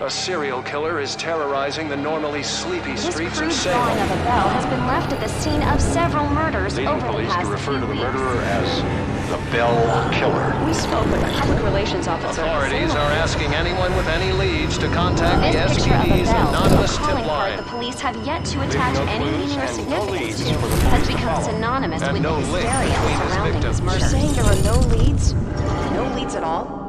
A serial killer is terrorizing the normally sleepy This streets crude of drawing Salem, of a bell has been left at the scene of several murders leading over the police past to refer few to the weeks. murderer as the Bell Killer. We spoke with a public relations officer. Authorities are asking anyone with any leads to contact the This picture of a SPD's bell, anonymous a calling tip card line. the police have yet to attach no any clues meaning or and no significance leads to, for the has police to become follow. synonymous And with no the link hysteria between his surrounding his victims. murder. You're saying there are no leads? No leads at all?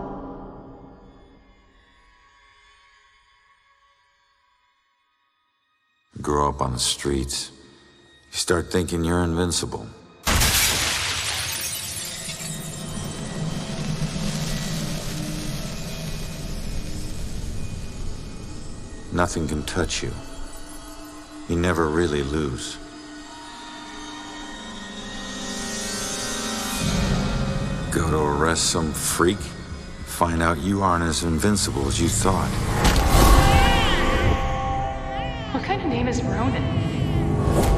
Grow up on the streets. You start thinking you're invincible. Nothing can touch you. You never really lose. Go to arrest some freak, find out you aren't as invincible as you thought. What kind of name is Ronan?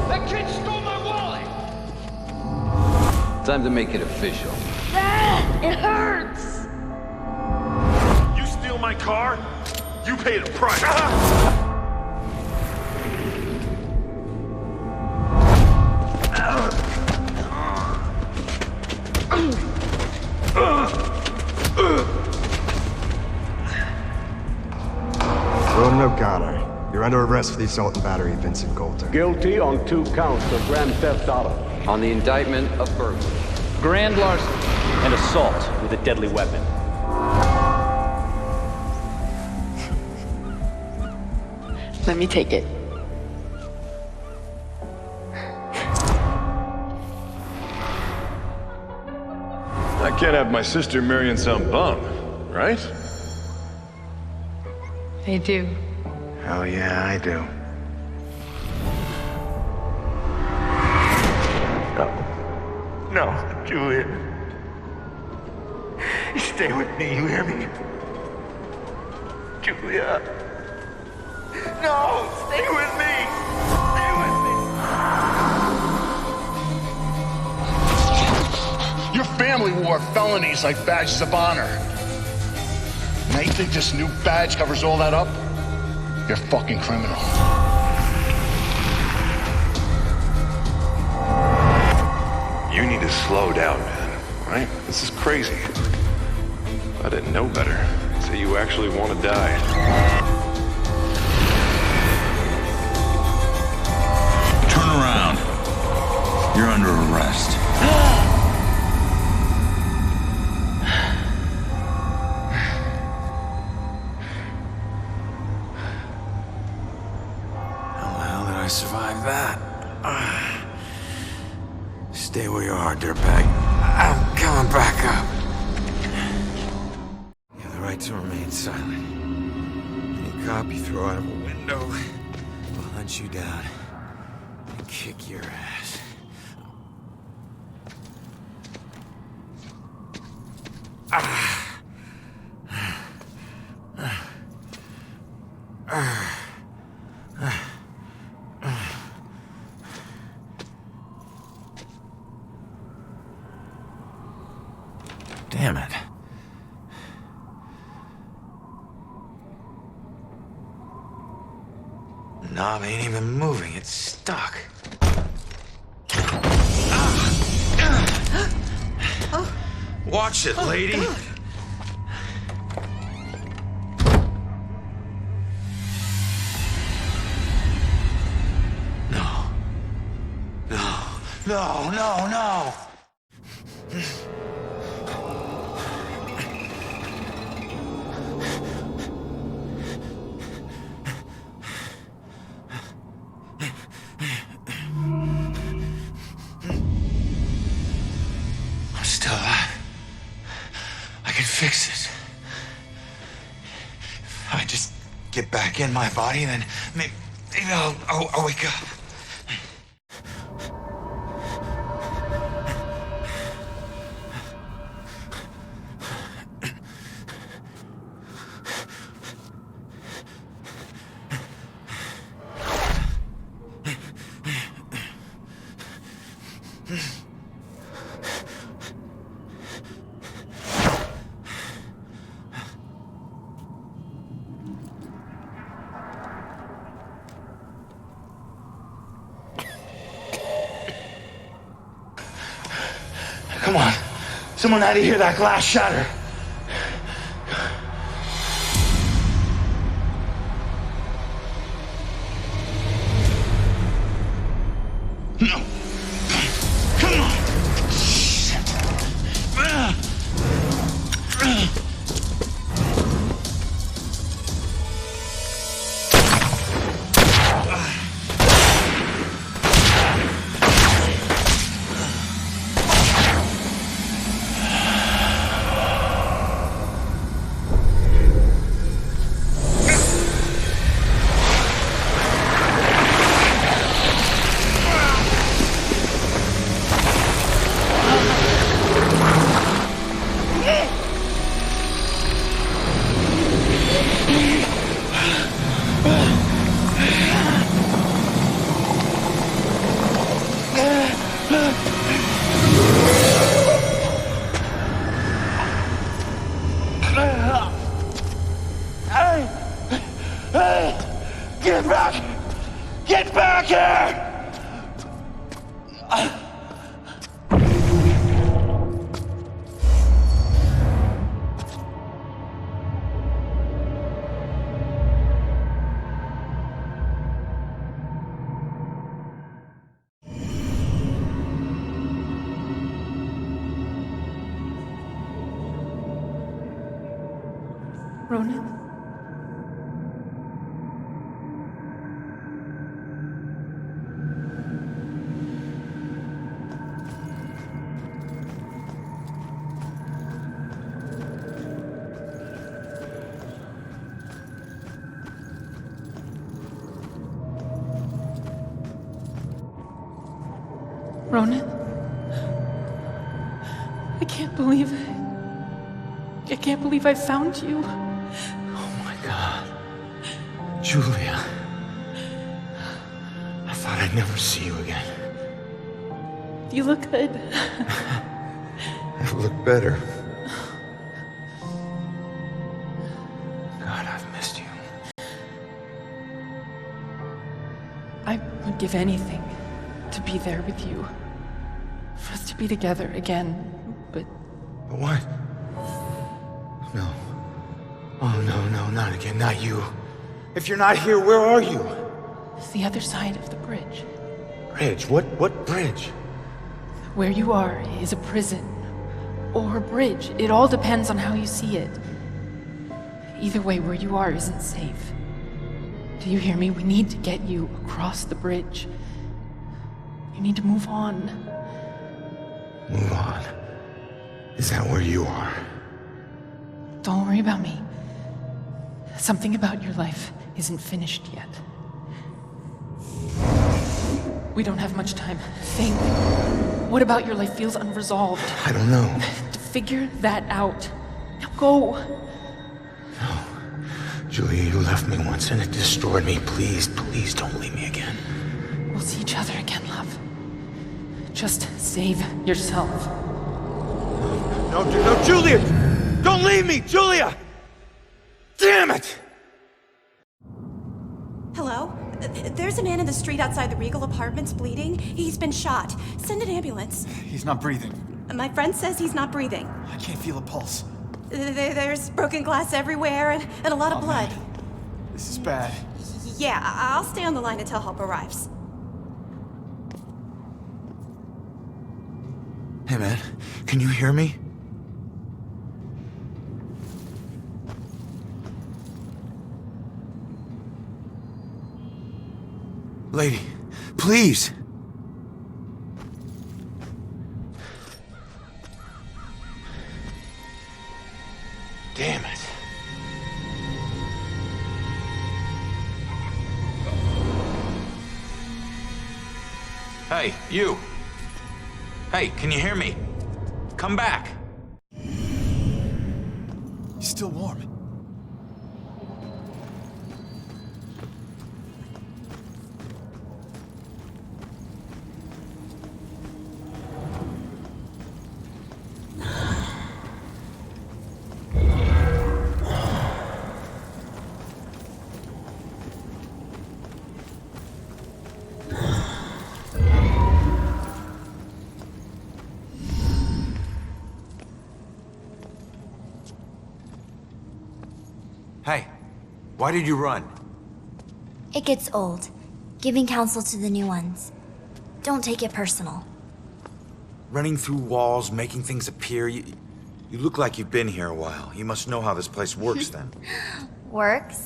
That kid stole my wallet! Time to make it official. It hurts! You steal my car? You paid a price. Ronan O'Connor, you're under arrest for the assault and battery of Vincent Coulter. Guilty on 2 counts of grand theft auto. On the indictment of burglary. Grand larceny and assault with a deadly weapon. Let me take it. I can't have my sister marrying some bum, right? They do. Hell yeah, I do. No, Julia. Stay with me, you hear me? Julia. No, stay with me. Stay with me. Your family wore felonies like badges of honor. Now you think this new badge covers all that up? You're a fucking criminal. You need to slow down, man. Right? This is crazy. If I didn't know better, I'd say you actually want to die. Turn around. You're under arrest. How the hell did I survive that? Stay where you are, dirtbag. I'm coming back up. You have the right to remain silent. Any cop you throw out of a window will hunt you down and kick your ass. Damn it. The knob ain't even moving, it's stuck. Watch it, lady. No. No. No, no, no. I'm still alive. I can fix it. If I just get back in my body, then maybe I'll wake up. Come on. Someone had to hear that glass shatter. No. Come on. Get back! Get back here! Ronan? Ronan? I can't believe it. I can't believe I found you. Oh my God. Julia. I thought I'd never see you again. You look good. I've looked better. God, I've missed you. I would give anything to be there with you. For us to be together again, but... But what? No. Oh, no, not again, not you. If you're not here, where are you? It's the other side of the bridge. Bridge? What bridge? Where you are is a prison. Or a bridge. It all depends on how you see it. Either way, where you are isn't safe. Do you hear me? We need to get you across the bridge. You need to move on. Move on? Is that where you are? Don't worry about me. Something about your life isn't finished yet. We don't have much time. Think. What about your life feels unresolved? I don't know. To figure that out. Now go. No. Julia, you left me once and it destroyed me. Please don't leave me again. We'll see each other again, love. Just save yourself. No, Julia! Don't leave me, Julia! Damn it! Hello? There's a man in the street outside the Regal Apartments bleeding. He's been shot. Send an ambulance. He's not breathing. My friend says he's not breathing. I can't feel a pulse. There's broken glass everywhere and a lot of blood. Man. This is bad. Yeah, I'll stay on the line until help arrives. Hey, man, can you hear me? Lady, please! Damn it. Hey, you! Hey, can you hear me? Come back! He's still warm. Hey, why did you run? It gets old, giving counsel to the new ones. Don't take it personal. Running through walls, making things appear. You look like you've been here a while. You must know how this place works then. Works?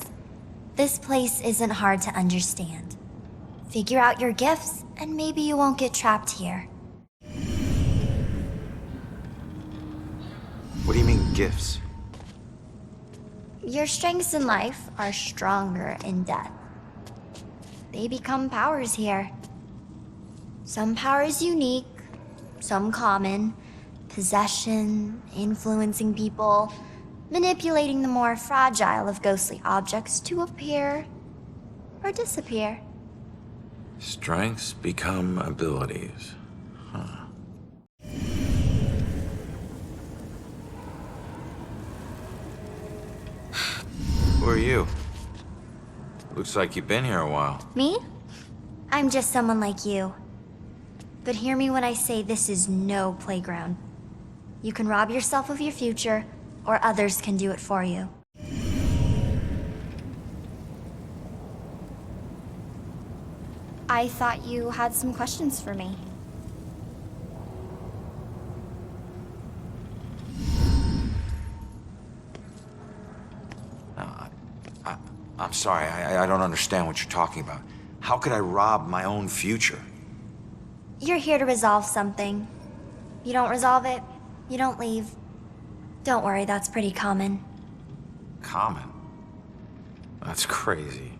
This place isn't hard to understand. Figure out your gifts, and maybe you won't get trapped here. What do you mean, gifts? Your strengths in life are stronger in death. They become powers here. Some powers unique, some common. Possession, influencing people, manipulating the more fragile of ghostly objects to appear or disappear. Strengths become abilities. Huh. Who are you? Looks like you've been here a while. Me? I'm just someone like you. But hear me when I say this is no playground. You can rob yourself of your future, or others can do it for you. I thought you had some questions for me. I'm sorry, I don't understand what you're talking about. How could I rob my own future? You're here to resolve something. You don't resolve it, you don't leave. Don't worry, that's pretty common. Common? That's crazy.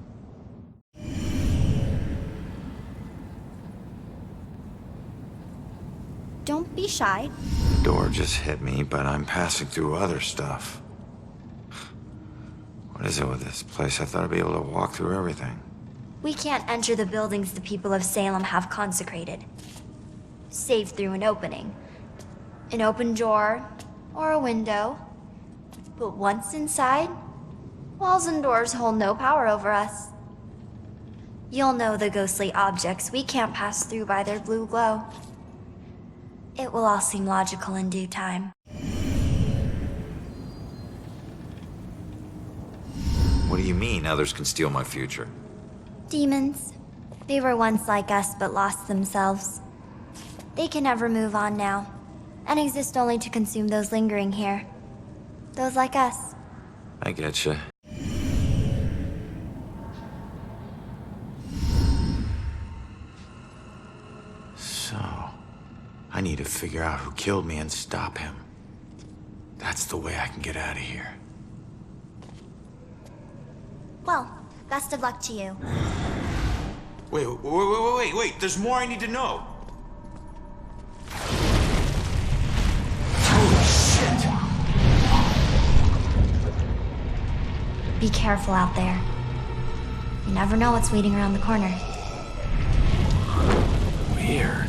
Don't be shy. The door just hit me, but I'm passing through other stuff. What is it with this place? I thought I'd be able to walk through everything. We can't enter the buildings the people of Salem have consecrated. Save through an opening. An open door, or a window. But once inside, walls and doors hold no power over us. You'll know the ghostly objects we can't pass through by their blue glow. It will all seem logical in due time. What do you mean others can steal my future? Demons. They were once like us but lost themselves. They can never move on now, and exist only to consume those lingering here. Those like us. I getcha. So, I need to figure out who killed me and stop him. That's the way I can get out of here. Well, best of luck to you. Wait, there's more I need to know. Be careful out there. You never know what's waiting around the corner. Weird.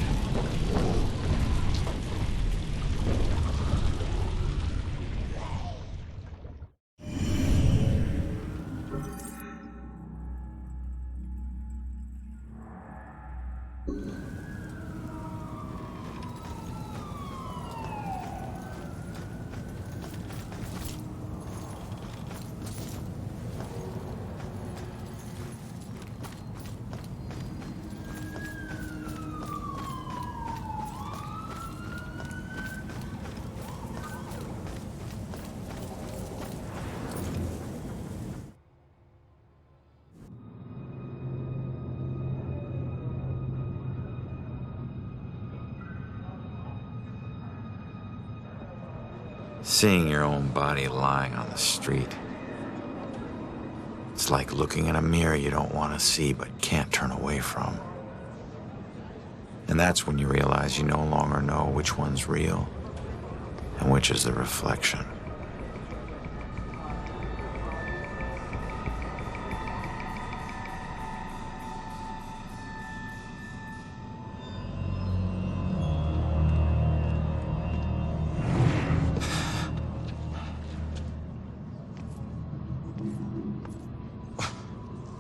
Seeing your own body lying on the street. It's like looking in a mirror you don't want to see but can't turn away from. And that's when you realize you no longer know which one's real and which is the reflection.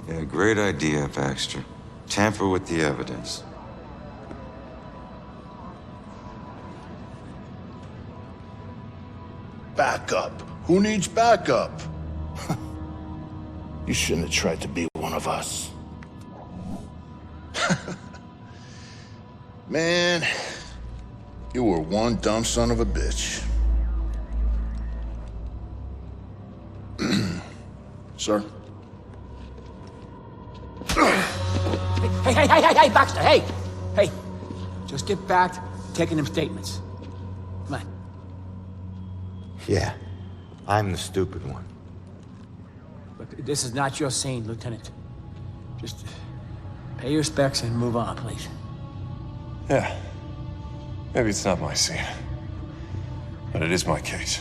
Yeah, great idea, Baxter. Tamper with the evidence. Backup. Who needs backup? You shouldn't have tried to be one of us. Man, you were one dumb son of a bitch. Sir? Hey, Baxter, hey! Hey, just get back to taking them statements. Come on. Yeah, I'm the stupid one. Look, this is not your scene, Lieutenant. Just pay your respects and move on, please. Yeah. Maybe it's not my scene. But it is my case.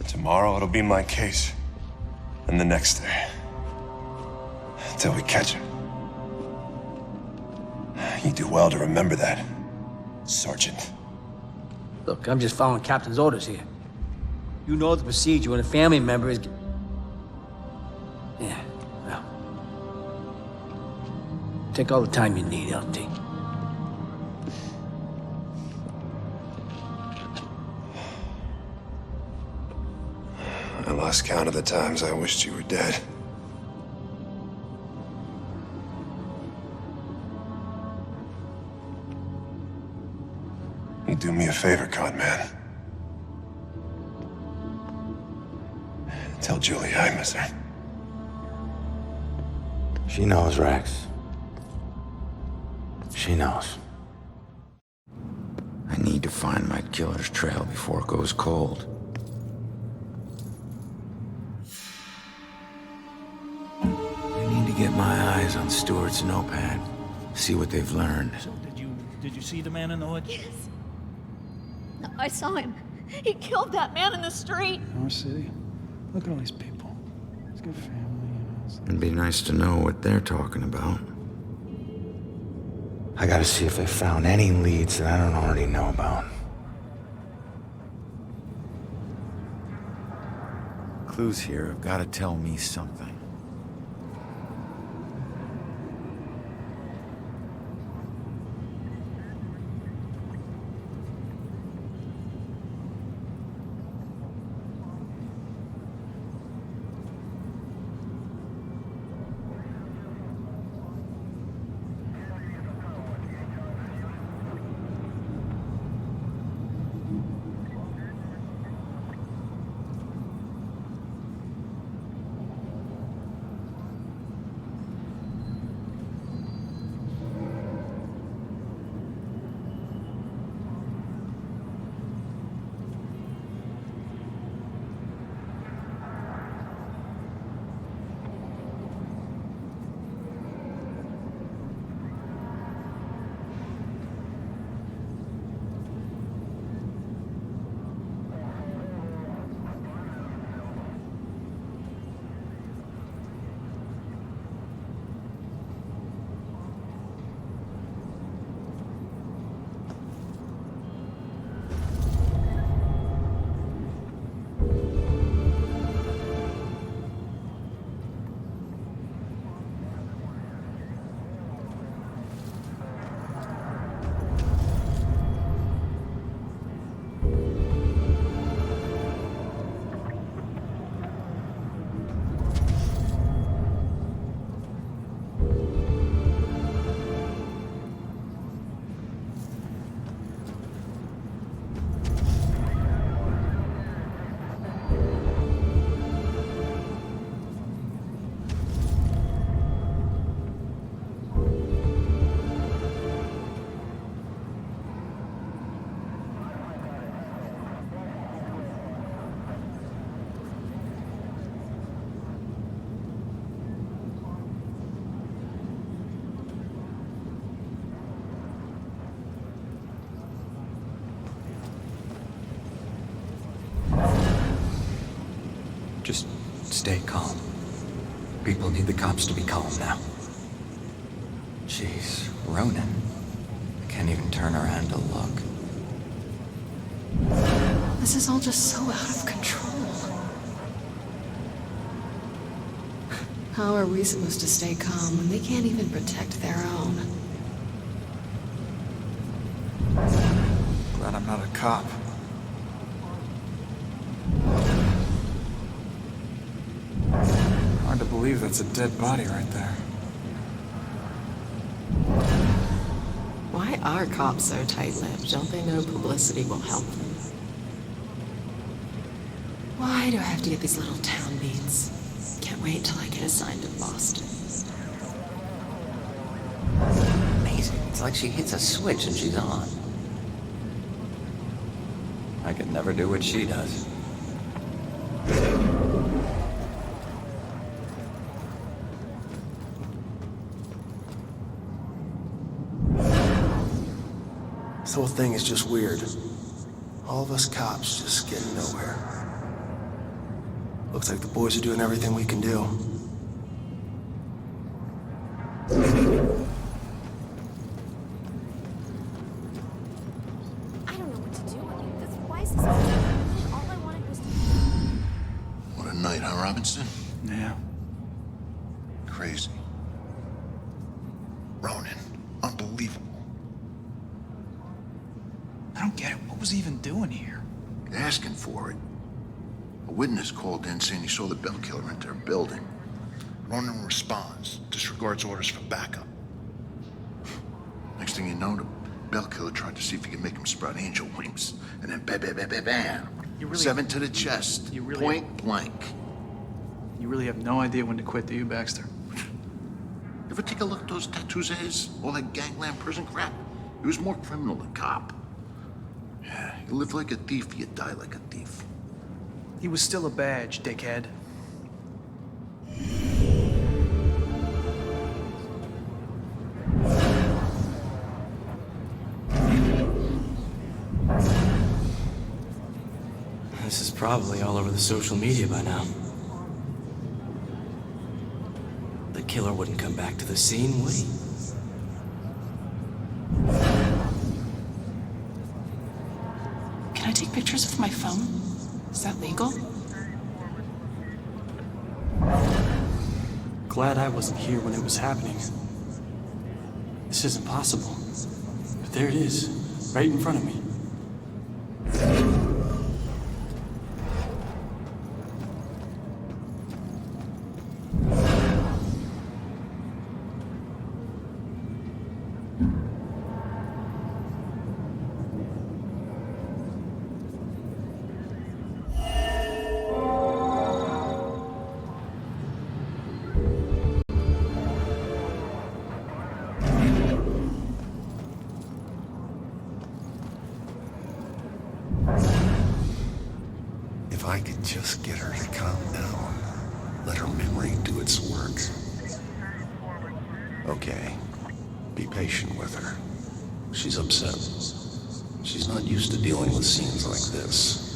Tomorrow it'll be my case. And the next day. Until we catch him. You do well to remember that, Sergeant. Look, I'm just following Captain's orders here. You know the procedure when a family member is... Yeah, well... Take all the time you need, LT. I lost count of the times I wished you were dead. You do me a favor, con man. Tell Julie I miss her. She knows, Rex. She knows. I need to find my killer's trail before it goes cold. I need to get my eyes on Stewart's notepad. See what they've learned. So did you see the man in the hood? Yes. I saw him. He killed that man in the street. North City. Look at all these people. He's got family, It'd be nice to know what they're talking about. I gotta see if they found any leads that I don't already know about. Clues here have gotta tell me something. Just stay calm. People need the cops to be calm now. Jeez, Ronan. I can't even turn around to look. This is all just so out of control. How are we supposed to stay calm when they can't even protect their own? Glad I'm not a cop. believe that's a dead body right there. Why are cops so tight-lipped? Don't they know publicity will help them? Why do I have to get these little town beats? Can't wait till I get assigned to Boston. Amazing. It's like she hits a switch and she's on. I could never do what she does. This whole thing is just weird. All of us cops just getting nowhere. Looks like the boys are doing everything we can do. I don't know what to do. Why is this all I wanted was to... What a night, huh, Robinson? Yeah. Crazy. Ronan, unbelievable. I don't get it. What was he even doing here? Asking for it. A witness called in saying he saw the Bell Killer enter their building. Ronan responds, disregards orders for backup. Next thing you know, the Bell Killer tried to see if he could make him sprout angel wings. And then bam, bam, bam, bam, bam. Really, 7 to the chest. Point blank. You really have no idea when to quit, do you, Baxter? You ever take a look at those tattoos of his? All that gangland prison crap? He was more criminal than cop. Yeah, you live like a thief, you die like a thief. He was still a badge, dickhead. This is probably all over the social media by now. The killer wouldn't come back to the scene, would he? Can I take pictures with my phone? Is that legal? Glad I wasn't here when it was happening. This isn't possible. But there it is, right in front of me. If I could just get her to calm down, let her memory do its work. Okay, be patient with her. She's upset. She's not used to dealing with scenes like this.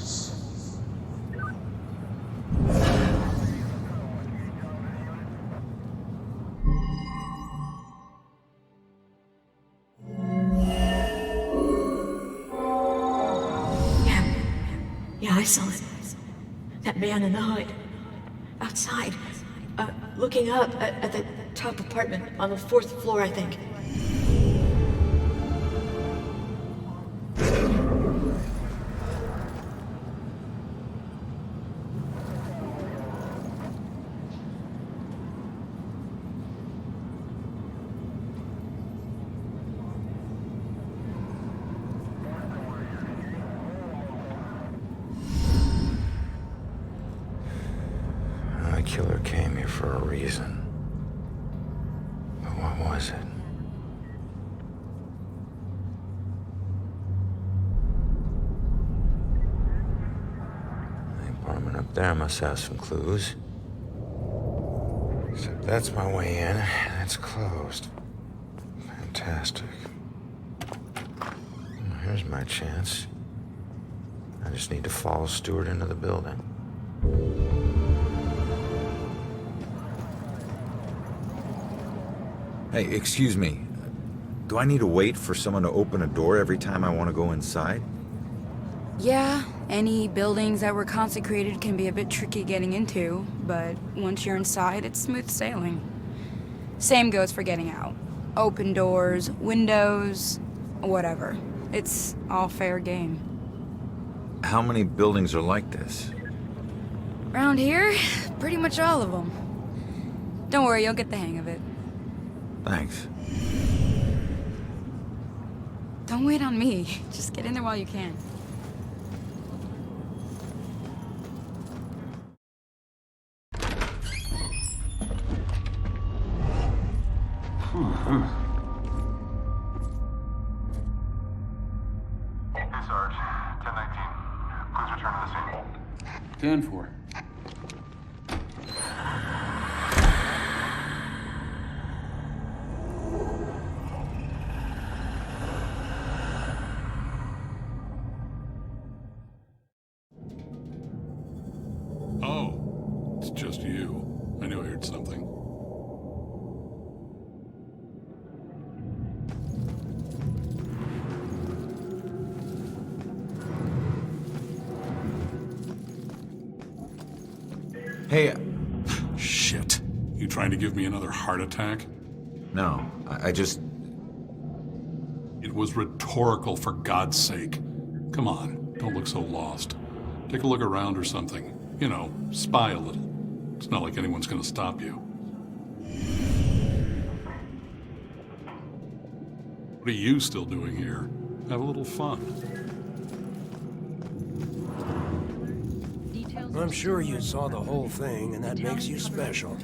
Yeah, I saw it. That man in the hood. Outside. Looking up at the top apartment on the 4th floor, I think. The killer came here for a reason. But what was it? The apartment up there must have some clues. Except that's my way in, and it's closed. Fantastic. Well, here's my chance. I just need to follow Stewart into the building. Hey, excuse me. Do I need to wait for someone to open a door every time I want to go inside? Yeah, any buildings that were consecrated can be a bit tricky getting into, but once you're inside, it's smooth sailing. Same goes for getting out. Open doors, windows, whatever. It's all fair game. How many buildings are like this? Around here, pretty much all of them. Don't worry, you'll get the hang of it. Thanks. Don't wait on me. Just get in there while you can. Hey, Sarge. 1019. Please return to the scene. 10-4. Oh, it's just you. I knew I heard something. Hey. Shit. You trying to give me another heart attack? No, I just... It was rhetorical, for God's sake. Come on, don't look so lost. Take a look around or something. You know, spy a little. It's not like anyone's gonna stop you. What are you still doing here? Have a little fun. I'm sure you saw the whole thing, and that makes you special.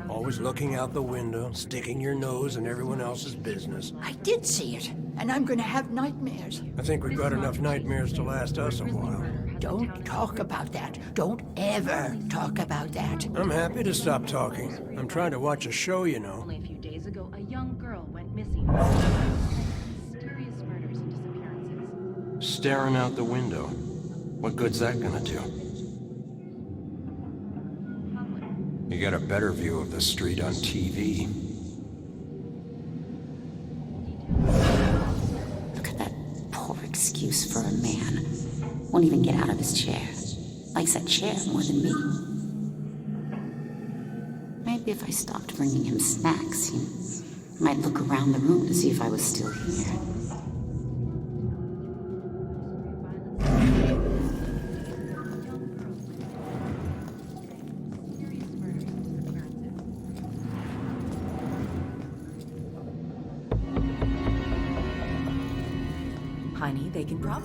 Always looking out the window, sticking your nose in everyone else's business. I did see it, and I'm gonna have nightmares. I think we've got enough nightmares to last us a while. Don't talk about that. Don't ever talk about that. I'm happy to stop talking. I'm trying to watch a show, you know. Only a few days ago, a young girl went missing. Mysterious murders and disappearances. Staring out the window. What good's that gonna do? You get a better view of the street on TV. Look at that poor excuse for a man. Won't even get out of his chair. Likes that chair more than me. Maybe if I stopped bringing him snacks, he might look around the room to see if I was still here. Honey, bacon drop?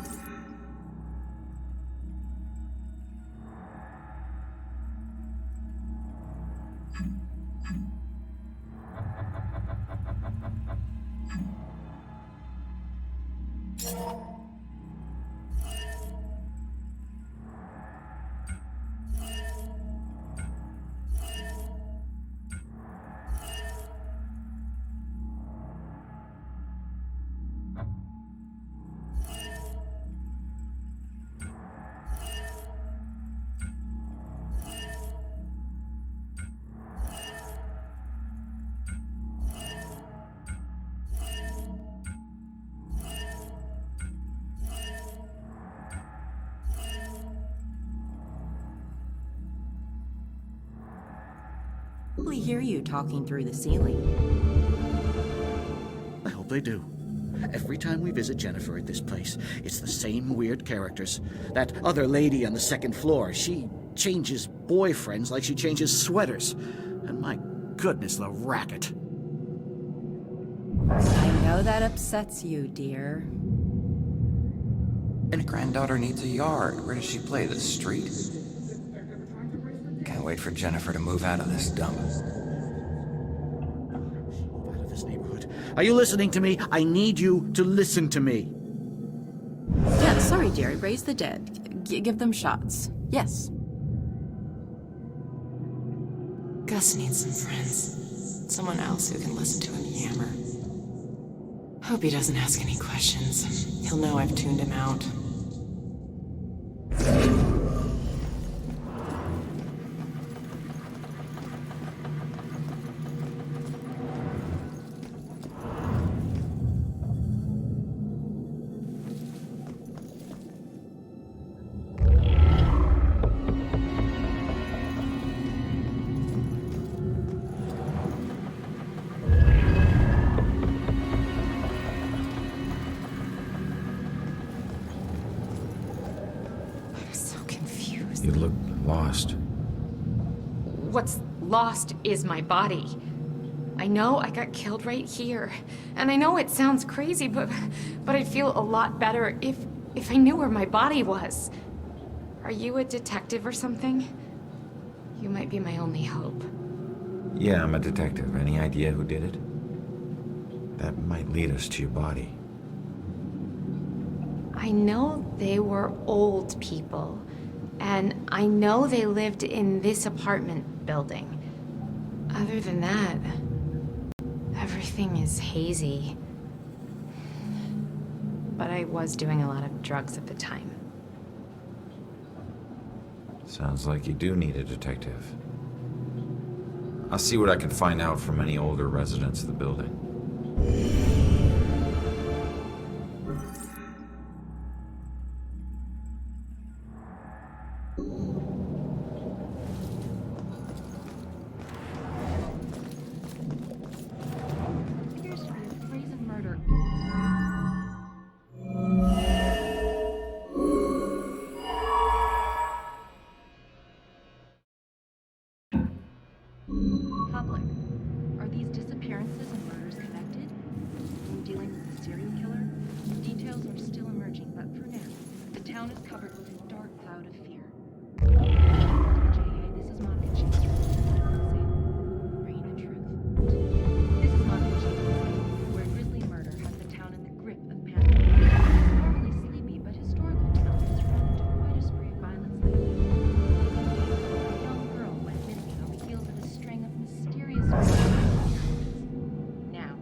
We hear you talking through the ceiling. I hope they do. Every time we visit Jennifer at this place, it's the same weird characters. That other lady on the second floor, she changes boyfriends like she changes sweaters. And my goodness, the racket. I know that upsets you, dear. And granddaughter needs a yard. Where does she play? The street? Can't wait for Jennifer to move out of this dump. Out of this neighborhood. Are you listening to me? I need you to listen to me. Yeah, sorry, dear. Raise the dead. Give them shots. Yes. Gus needs some friends. Someone else who can listen to him yammer. Hope he doesn't ask any questions. He'll know I've tuned him out. You look lost. lost is my body. I know I got killed right here. And I know it sounds crazy, but I'd feel a lot better if I knew where my body was. Are you a detective or something? You might be my only hope. Yeah, I'm a detective. Any idea who did it? That might lead us to your body. I know they were old people, and I know they lived in this apartment building. Other than that, everything is hazy. But I was doing a lot of drugs at the time. Sounds like you do need a detective. I'll see what I can find out from any older residents of the building. Appears to be a brazen murder. Public, are these disappearances and murders connected? Dealing with a serial killer? Details are still emerging, but for now, the town is covered with a dark cloud of fear. JA, this is Monica Chase. Bringing the truth. This is Monica Chase, where grisly murder has the town in the grip of panic. It's normally sleepy, but historical town has run into quite a spree of violence lately. A young girl went missing on the heels of a string of mysterious murders. Now,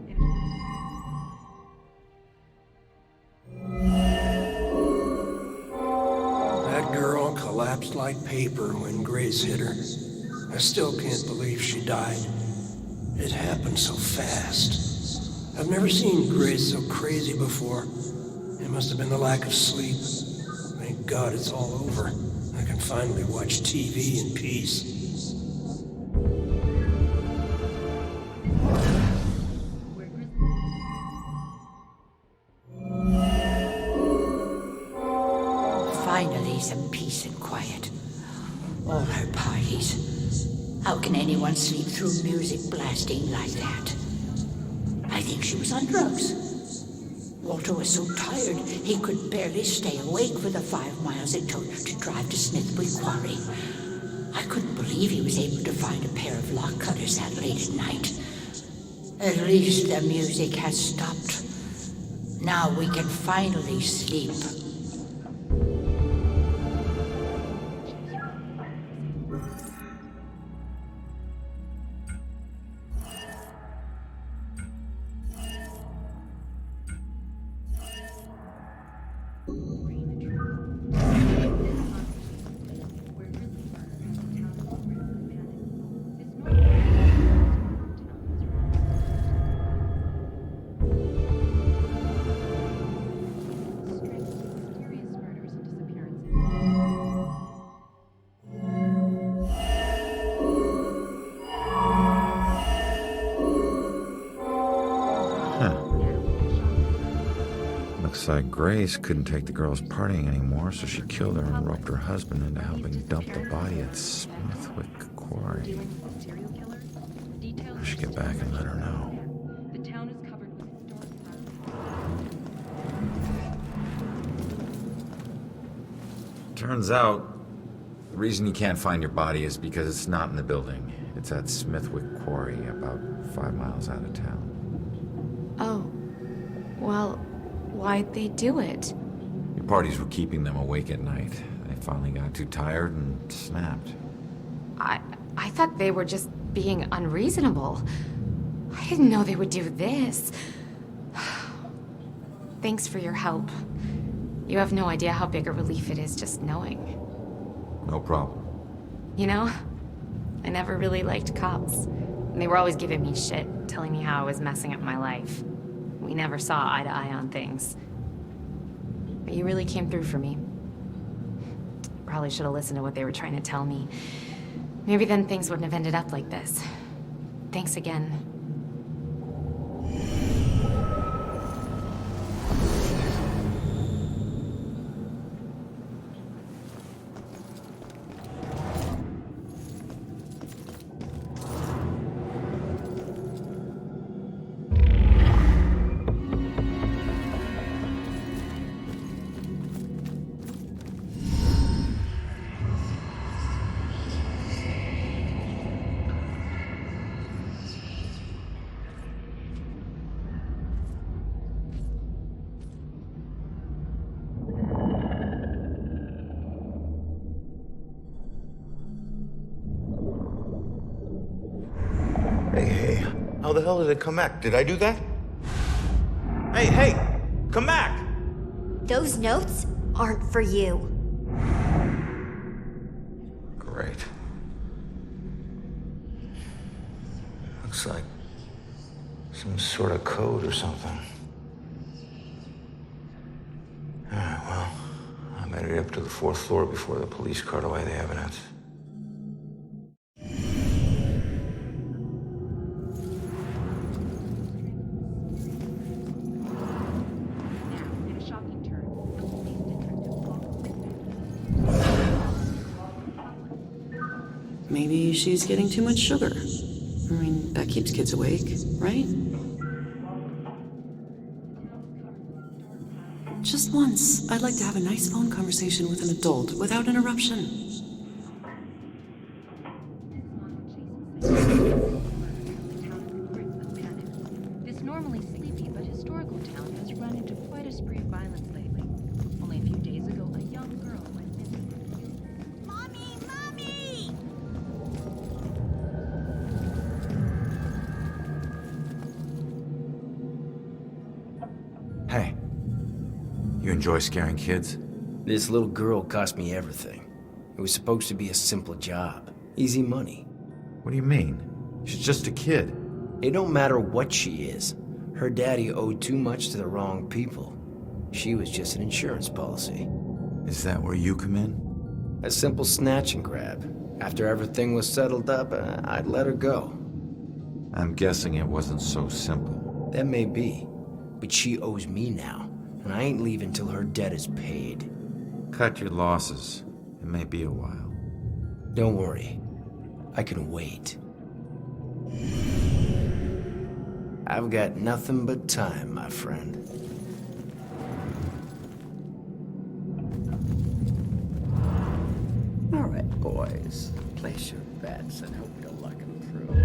That girl collapsed like paper when Grace hit her. I still can't believe she died. It happened so fast. I've never seen Grace so crazy before. It must have been the lack of sleep. Thank God it's all over. I can finally watch TV in peace. Finally, some peace and quiet. All her parties. How can anyone sleep through music blasting like that? I think she was on drugs. Walter was so tired he could barely stay awake for the 5 miles it took to drive to Smithwick Quarry. I couldn't believe he was able to find a pair of lock cutters that late at night. At least the music has stopped. Now we can finally sleep. Looks like Grace couldn't take the girls partying anymore, so she killed her and roped her husband into helping dump the body at Smithwick Quarry. I should get back and let her know. the town is covered with dark clouds. Turns out, the reason you can't find your body is because it's not in the building. It's at Smithwick Quarry, about 5 miles out of town. Oh, well, why'd they do it? Your parties were keeping them awake at night. They finally got too tired and snapped. I thought they were just being unreasonable. I didn't know they would do this. Thanks for your help. You have no idea how big a relief it is just knowing. No problem. You know, I never really liked cops. And they were always giving me shit, telling me how I was messing up my life. We never saw eye to eye on things. But you really came through for me. Probably should have listened to what they were trying to tell me. Maybe then things wouldn't have ended up like this. Thanks again. Hey, how the hell did it come back? Did I do that? Hey, come back! Those notes aren't for you. Great. Looks like some sort of code or something. Alright, well, I made it up to the 4th floor before the police cart away the evidence. Maybe she's getting too much sugar. I mean, that keeps kids awake, right? Just once, I'd like to have a nice phone conversation with an adult without interruption. This normally sleepy but historical town has run into quite a spree of violence lately. Only a few days ago, a young girl went missing. Hey, you enjoy scaring kids? This little girl cost me everything. It was supposed to be a simple job. Easy money. What do you mean? She's just a kid. It don't matter what she is. Her daddy owed too much to the wrong people. She was just an insurance policy. Is that where you come in? A simple snatch and grab. After everything was settled up, I'd let her go. I'm guessing it wasn't so simple. That may be. But she owes me now, and I ain't leaving till her debt is paid. Cut your losses. It may be a while. Don't worry. I can wait. I've got nothing but time, my friend. All right, boys. Place your bets and hope your luck improves.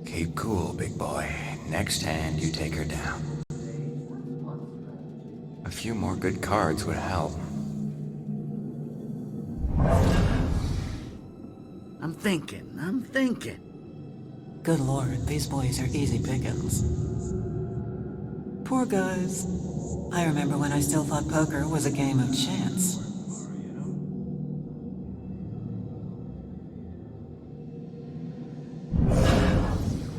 Keep cool, big boy. Next hand, you take her down. A few more good cards would help. I'm thinking. Good lord, these boys are easy pickings. Poor guys. I remember when I still thought poker was a game of chance.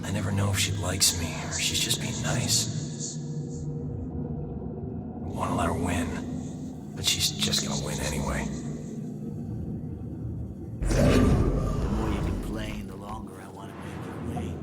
I never know if she likes me or she's just being nice. I want to let her win, but she's just gonna win anyway. The more you complain, the longer I want to make you wait.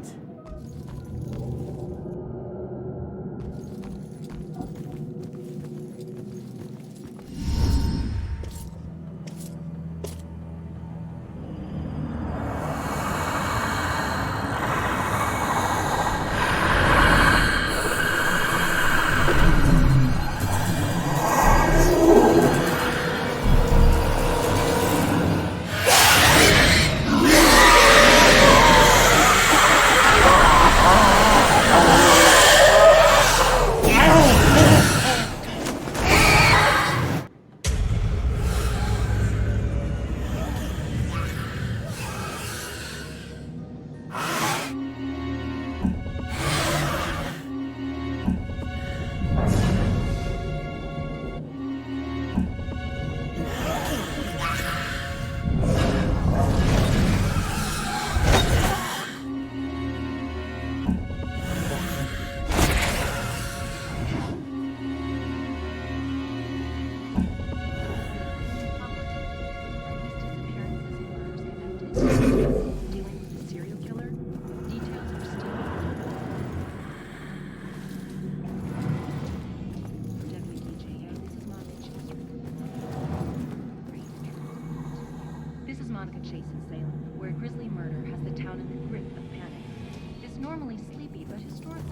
normally sleepy, but historically.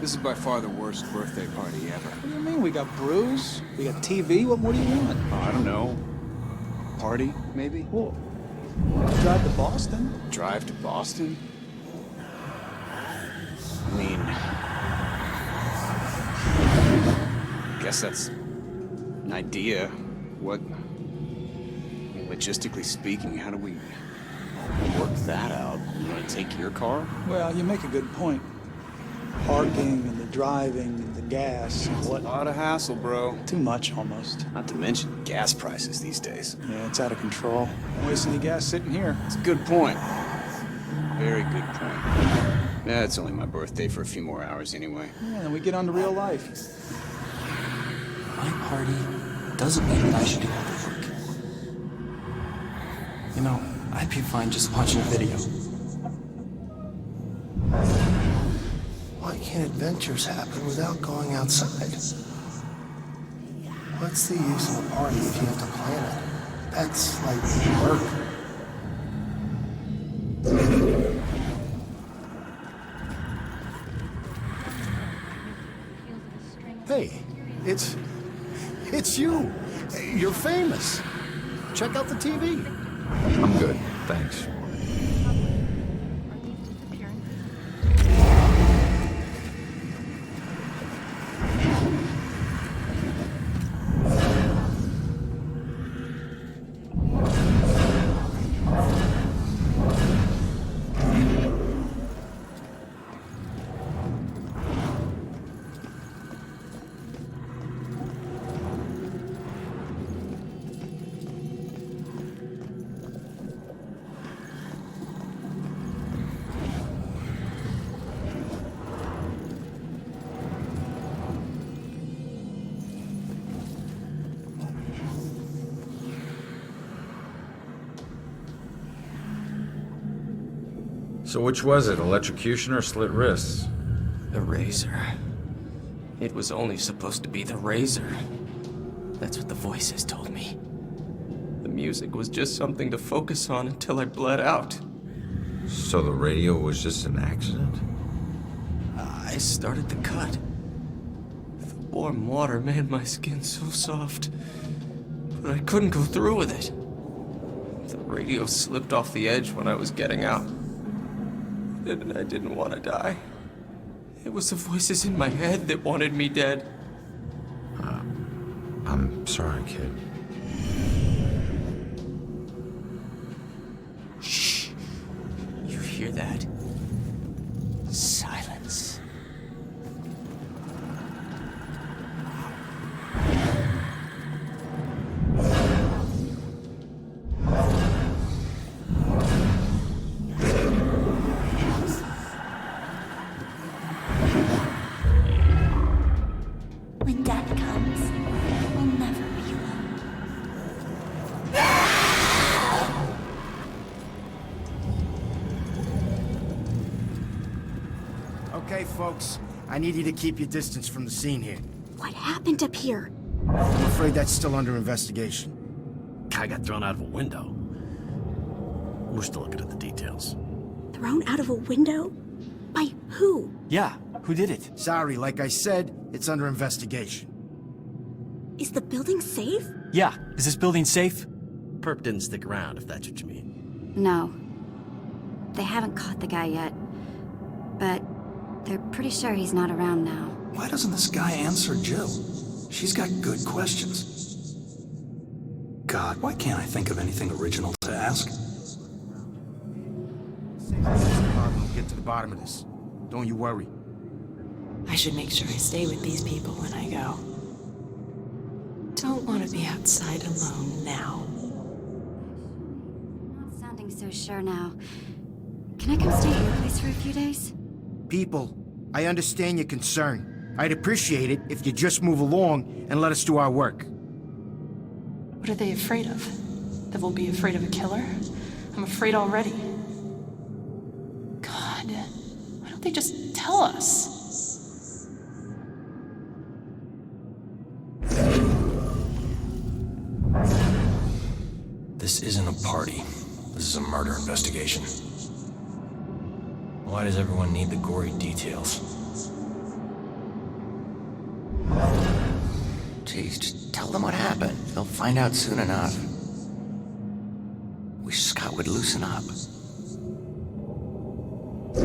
This is by far the worst birthday party ever. What do you mean? We got brews, we got TV. What more do you want? Oh, I don't know. Party, maybe? Well, drive to Boston. Drive to Boston? I mean, I guess that's an idea. What, I mean, logistically speaking, how do we work that out? You want to take your car? Well, you make a good point. Parking and the driving and the gas and what. A lot of hassle, bro. Too much, almost. Not to mention gas prices these days. Yeah, it's out of control. Don't waste any gas sitting here. It's a good point. Very good point. Yeah, it's only my birthday for a few more hours anyway. Yeah, then we get on to real life. My party doesn't mean that I should do all the work. You know, I'd be fine just watching a video. Why can't adventures happen without going outside? What's the use of a party if you have to plan it? That's like work. Hey, it's you. You're famous. Check out the TV. I'm good, thanks. So which was it, electrocution or slit wrists? The razor. It was only supposed to be the razor. That's what the voices told me. The music was just something to focus on until I bled out. So the radio was just an accident? I started the cut. The warm water made my skin so soft, but I couldn't go through with it. The radio slipped off the edge when I was getting out. And I didn't want to die. It was the voices in my head that wanted me dead. I'm sorry, kid. Shh. You hear that? Silence. When death comes, we'll never be alone. Okay, folks. I need you to keep your distance from the scene here. What happened up here? I'm afraid that's still under investigation. Guy got thrown out of a window. We're still looking at the details. Thrown out of a window? By who? Yeah, who did it? Sorry, like I said, it's under investigation. Is the building safe? Yeah, is this building safe? Perp didn't stick around, if that's what you mean. No. They haven't caught the guy yet. But they're pretty sure he's not around now. Why doesn't this guy answer Jill? She's got good questions. God, why can't I think of anything original to ask? We'll get to the bottom of this. Don't you worry. I should make sure I stay with these people when I go. Don't want to be outside alone now. Not sounding so sure now. Can I come stay at your place for a few days? People, I understand your concern. I'd appreciate it if you just move along and let us do our work. What are they afraid of? That we'll be afraid of a killer? I'm afraid already. God, why don't they just tell us? This isn't a party. This is a murder investigation. Why does everyone need the gory details? Jeez, just tell them what happened. They'll find out soon enough. Wish Scott would loosen up. Hey,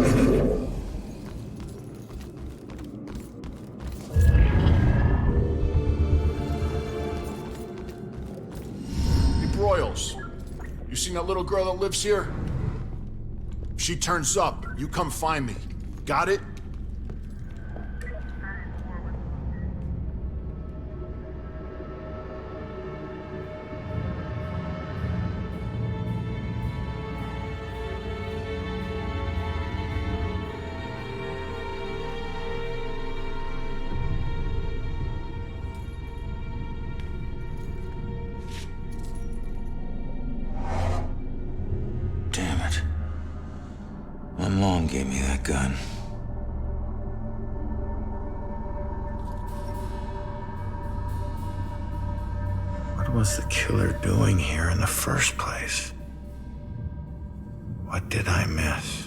Broyles. You seen that little girl that lives here? If she turns up, you come find me. Got it? Damn it. Lem Long gave me that gun. What was the killer doing here in the first place? What did I miss?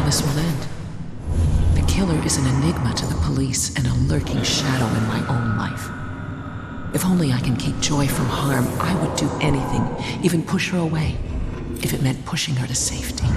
This will end. The killer is an enigma to the police and a lurking shadow in my own life. If only I can keep Joy from harm, I would do anything, even push her away, if it meant pushing her to safety.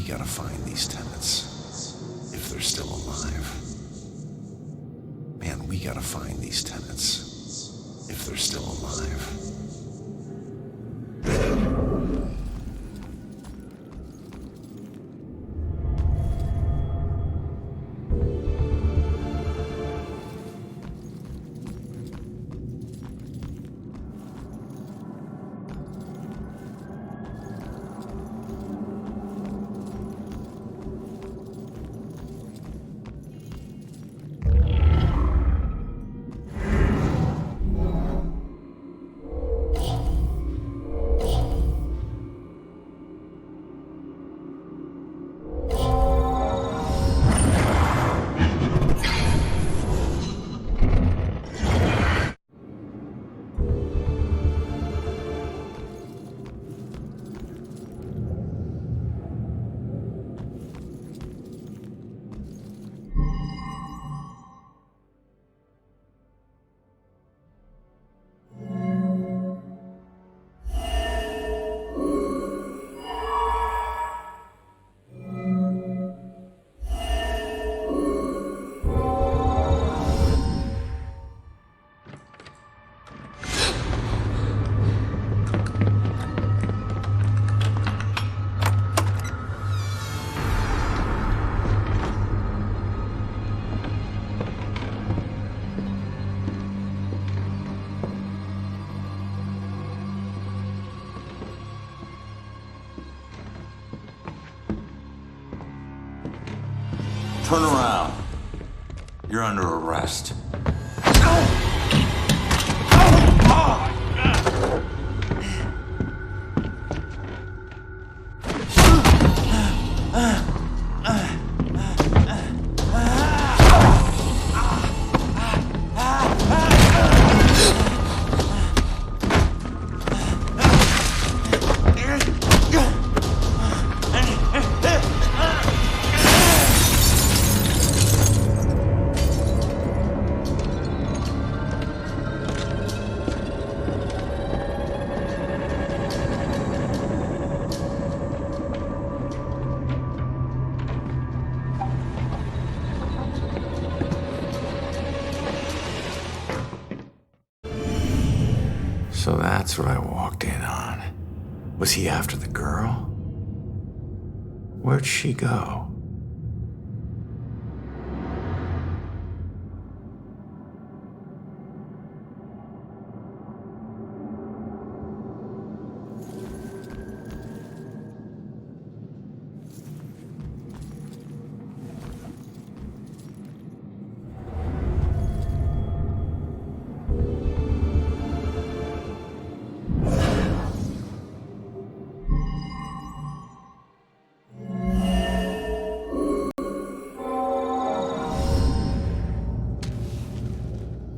gotta find these tenants. If they're still alive. Man, we gotta find these tenants. If they're still alive. Turn around. You're under arrest. So that's what I walked in on. Was he after the girl? Where'd she go?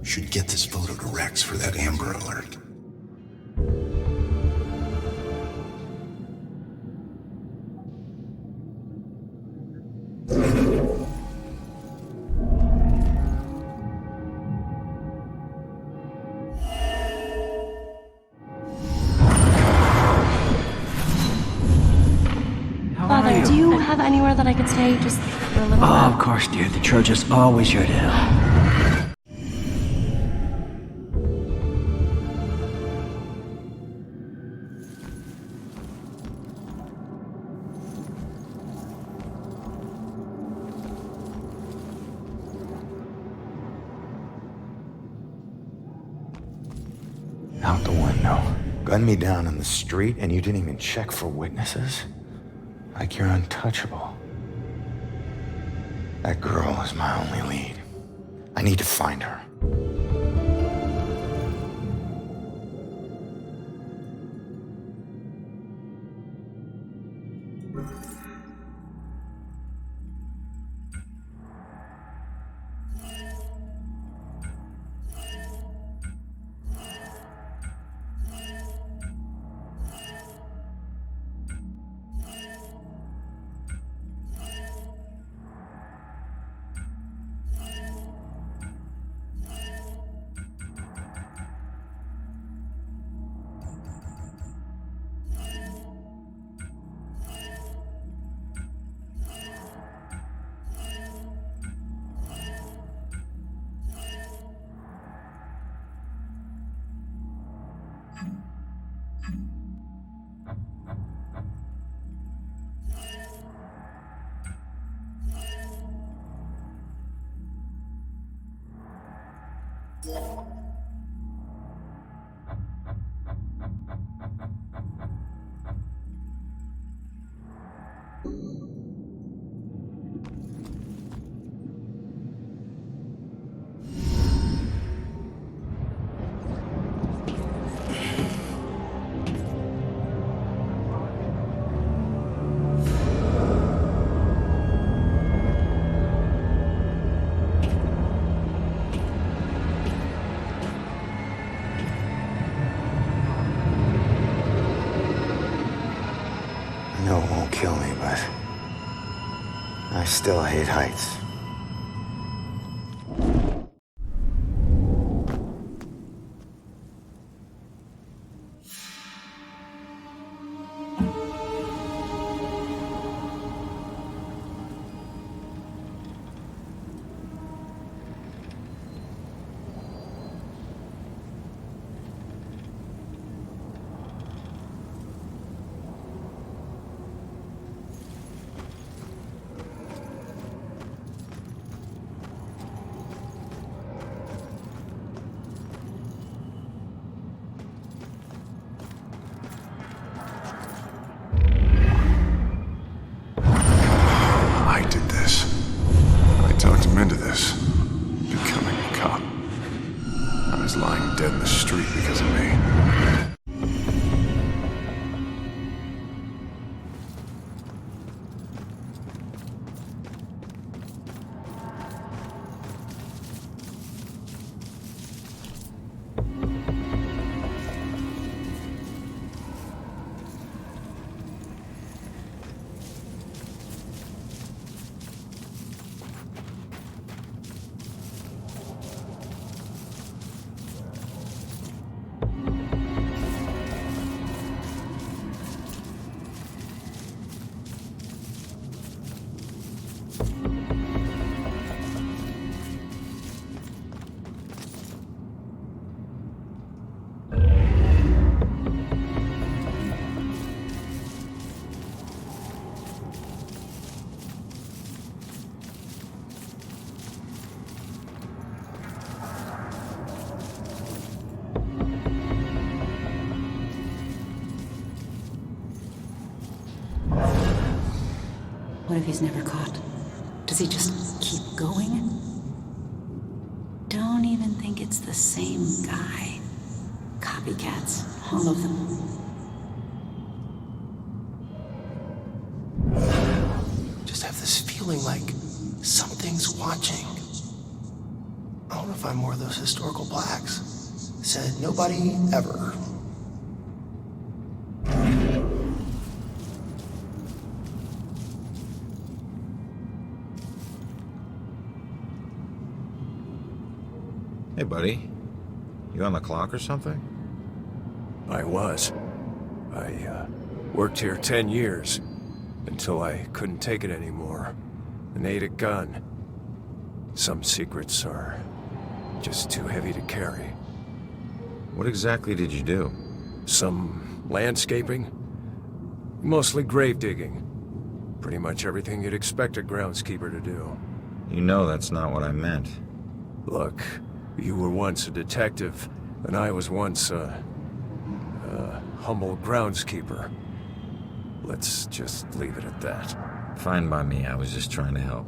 Should get this photo to Rex for that Amber Alert. Father, do you have anywhere that I could stay just for a little Oh, while? of course, dear. The church is always here to help. Out the window. Gunned me down in the street, and you didn't even check for witnesses? Like you're untouchable. That girl is my only lead. I need to find her. I know it won't kill me, but I still hate heights. I did this. I talked him into this. Becoming a cop. I was lying dead in the street because of me. What if he's never caught? Does he just keep going? Don't even think it's the same guy. Copycats, all of them. Just have this feeling like something's watching. I don't know if I'm more of those historical blacks. Said nobody ever. Hey, buddy. You on the clock or something? I was. I worked here 10 years until I couldn't take it anymore and ate a gun. Some secrets are just too heavy to carry. What exactly did you do? Some landscaping, mostly grave digging. Pretty much everything you'd expect a groundskeeper to do. You know that's not what I meant. Look, you were once a detective, and I was once a humble groundskeeper. Let's just leave it at that. Fine by me, I was just trying to help.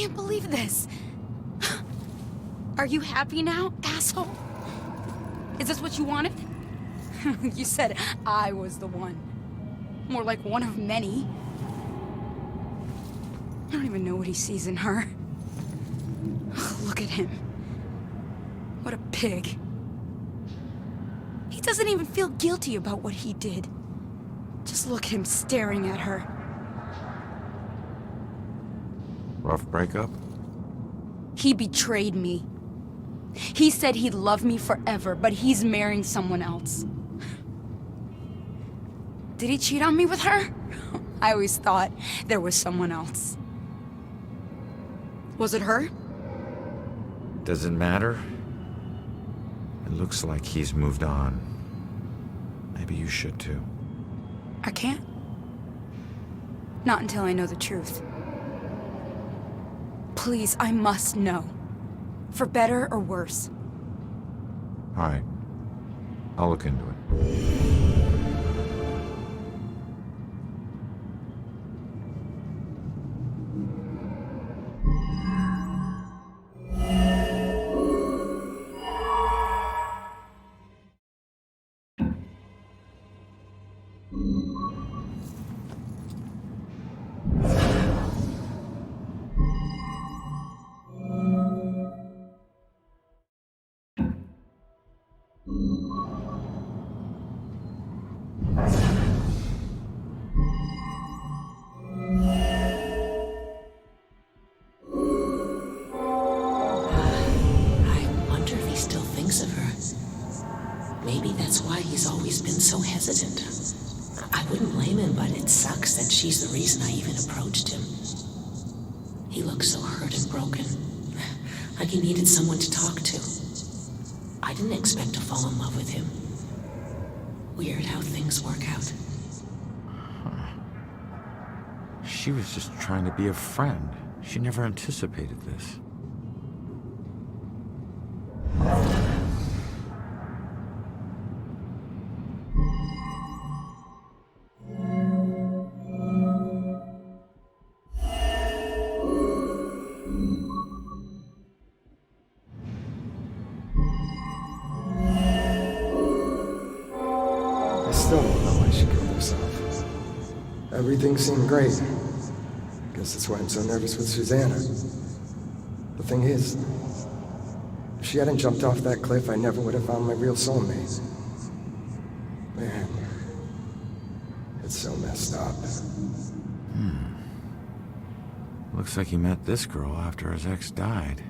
can't believe this. Are you happy now, asshole? Is this what you wanted? You said I was the one. More like one of many. I don't even know what he sees in her. Look at him. What a pig. He doesn't even feel guilty about what he did. Just look at him staring at her. Rough breakup? He betrayed me. He said he'd love me forever, but he's marrying someone else. Did he cheat on me with her? I always thought there was someone else. Was it her? Does it matter? It looks like he's moved on. Maybe you should too. I can't. Not until I know the truth. Please, I must know. For better or worse. All right. I'll look into it. Maybe that's why he's always been so hesitant. I wouldn't blame him, but it sucks that she's the reason I even approached him. He looks so hurt and broken, like he needed someone to talk to. I didn't expect to fall in love with him. Weird how things work out. She was just trying to be a friend. She never anticipated this. Still don't know why she killed herself. Everything seemed great. Guess that's why I'm so nervous with Susanna. The thing is, if she hadn't jumped off that cliff, I never would have found my real soulmate. Man, it's so messed up. Looks like he met this girl after his ex died.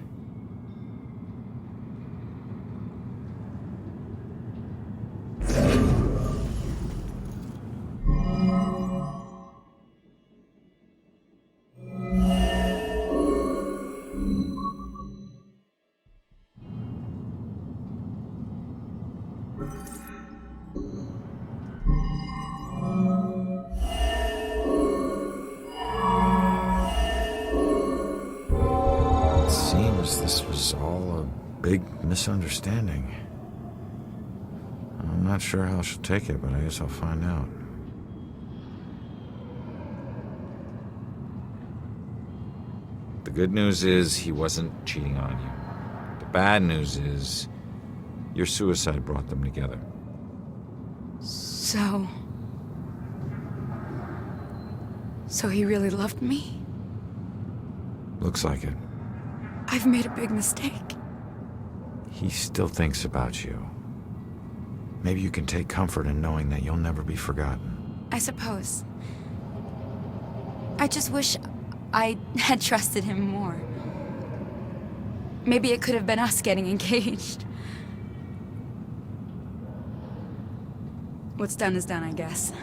This was all a big misunderstanding. I'm not sure how she'll take it, but I guess I'll find out. The good news is he wasn't cheating on you. The bad news is your suicide brought them together. So he really loved me? Looks like it. I've made a big mistake. He still thinks about you. Maybe you can take comfort in knowing that you'll never be forgotten. I suppose. I just wish I had trusted him more. Maybe it could have been us getting engaged. What's done is done, I guess.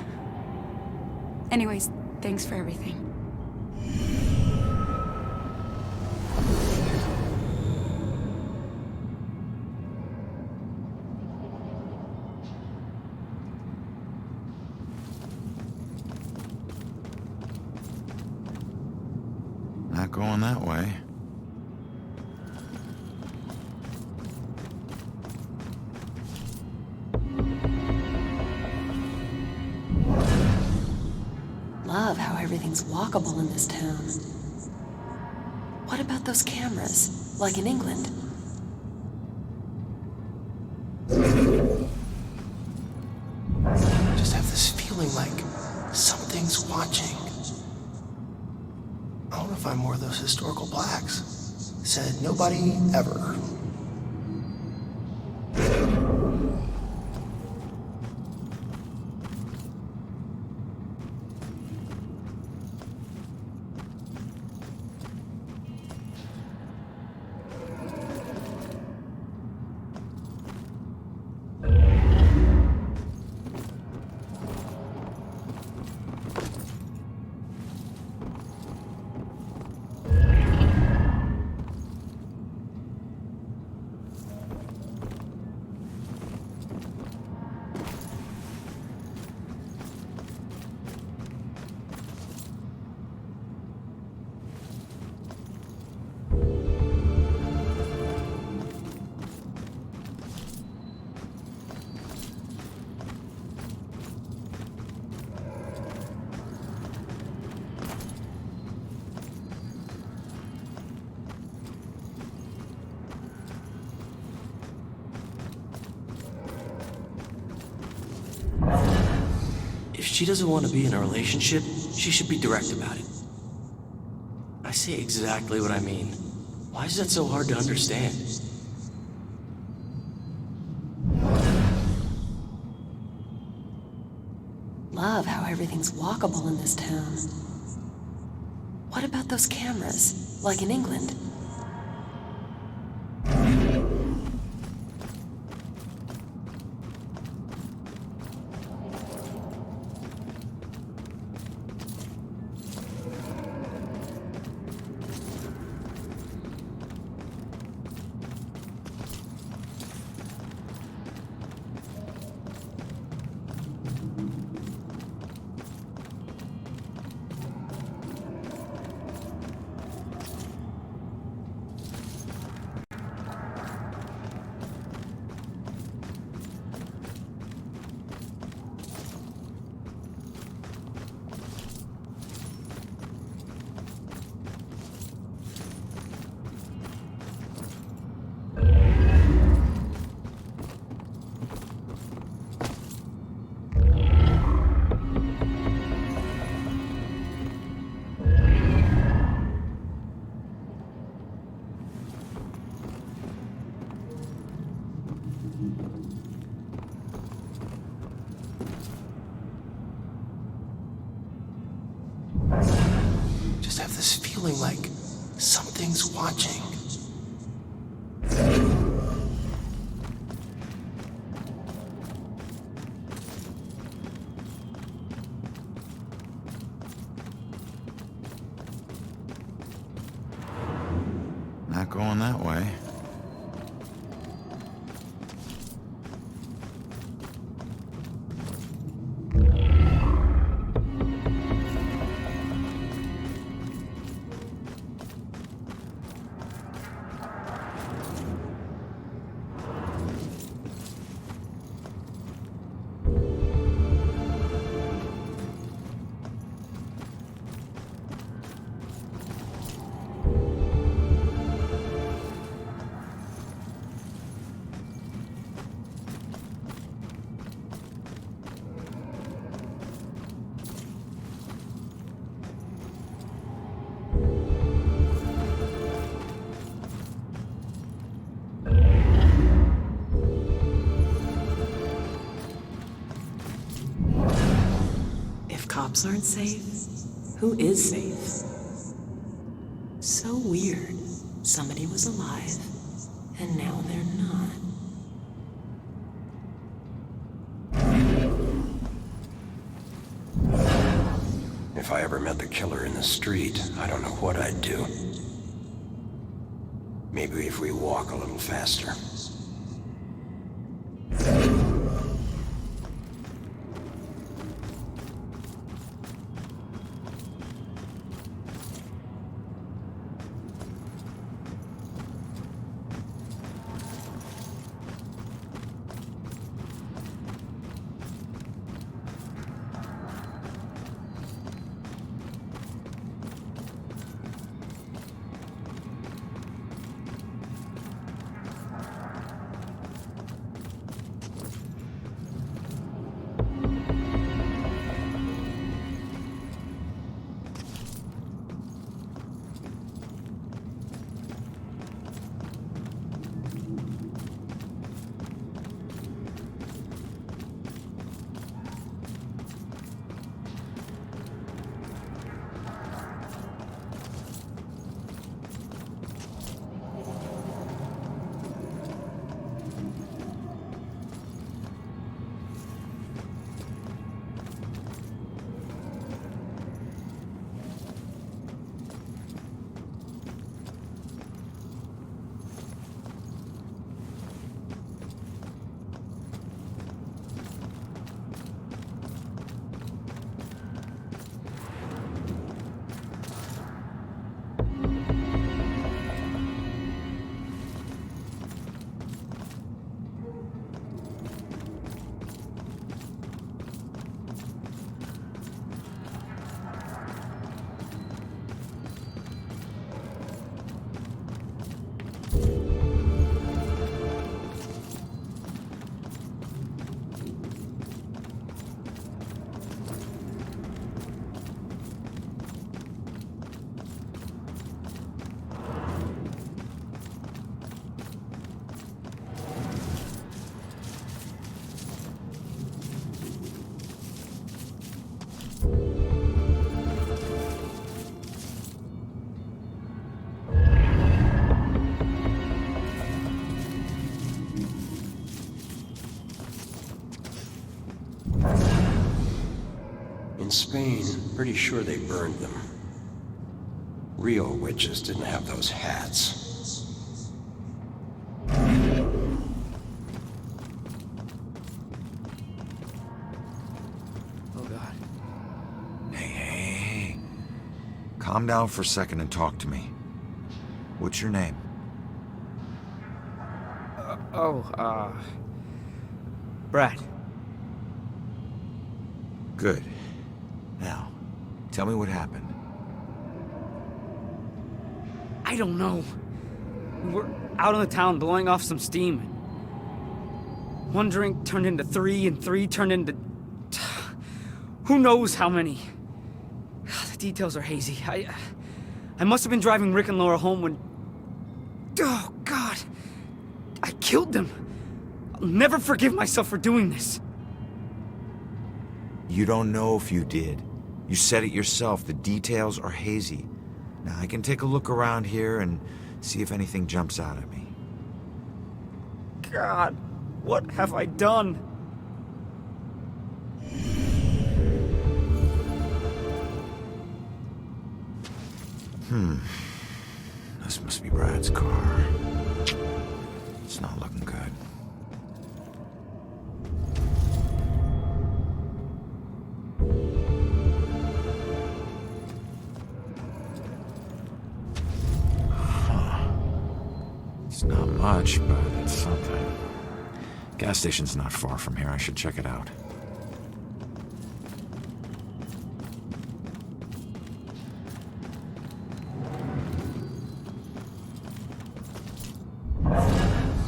Anyways, thanks for everything. Not going that way. Love how everything's walkable in this town. What about about those cameras, like in England? I just have this feeling like something's watching. I don't know if I'm one of those historical blacks. Said nobody ever. If she doesn't want to be in a relationship, she should be direct about it. I say exactly what I mean. Why is that so hard to understand? Love how everything's walkable in this town. What about those cameras, like in England? Just have this feeling like something's watching. Not going that way. Cops aren't safe? Who is safe? So weird. Somebody was alive, and now they're not. If I ever met the killer in the street, I don't know what I'd do. Maybe if we walk a little faster. Spain, pretty sure they burned them. Real witches didn't have those hats. Oh God. Hey. Calm down for a second and talk to me. What's your name? Brad. Good. Now, tell me what happened. I don't know. We were out in the town blowing off some steam. One drink turned into three, and three turned into... who knows how many. The details are hazy. I must have been driving Rick and Laura home when... oh, God. I killed them. I'll never forgive myself for doing this. You don't know if you did. You said it yourself. The details are hazy. Now, I can take a look around here and see if anything jumps out at me. God, what have I done? This must be Brad's car. It's not looking good. It's not much, but it's something. Gas station's not far from here. I should check it out.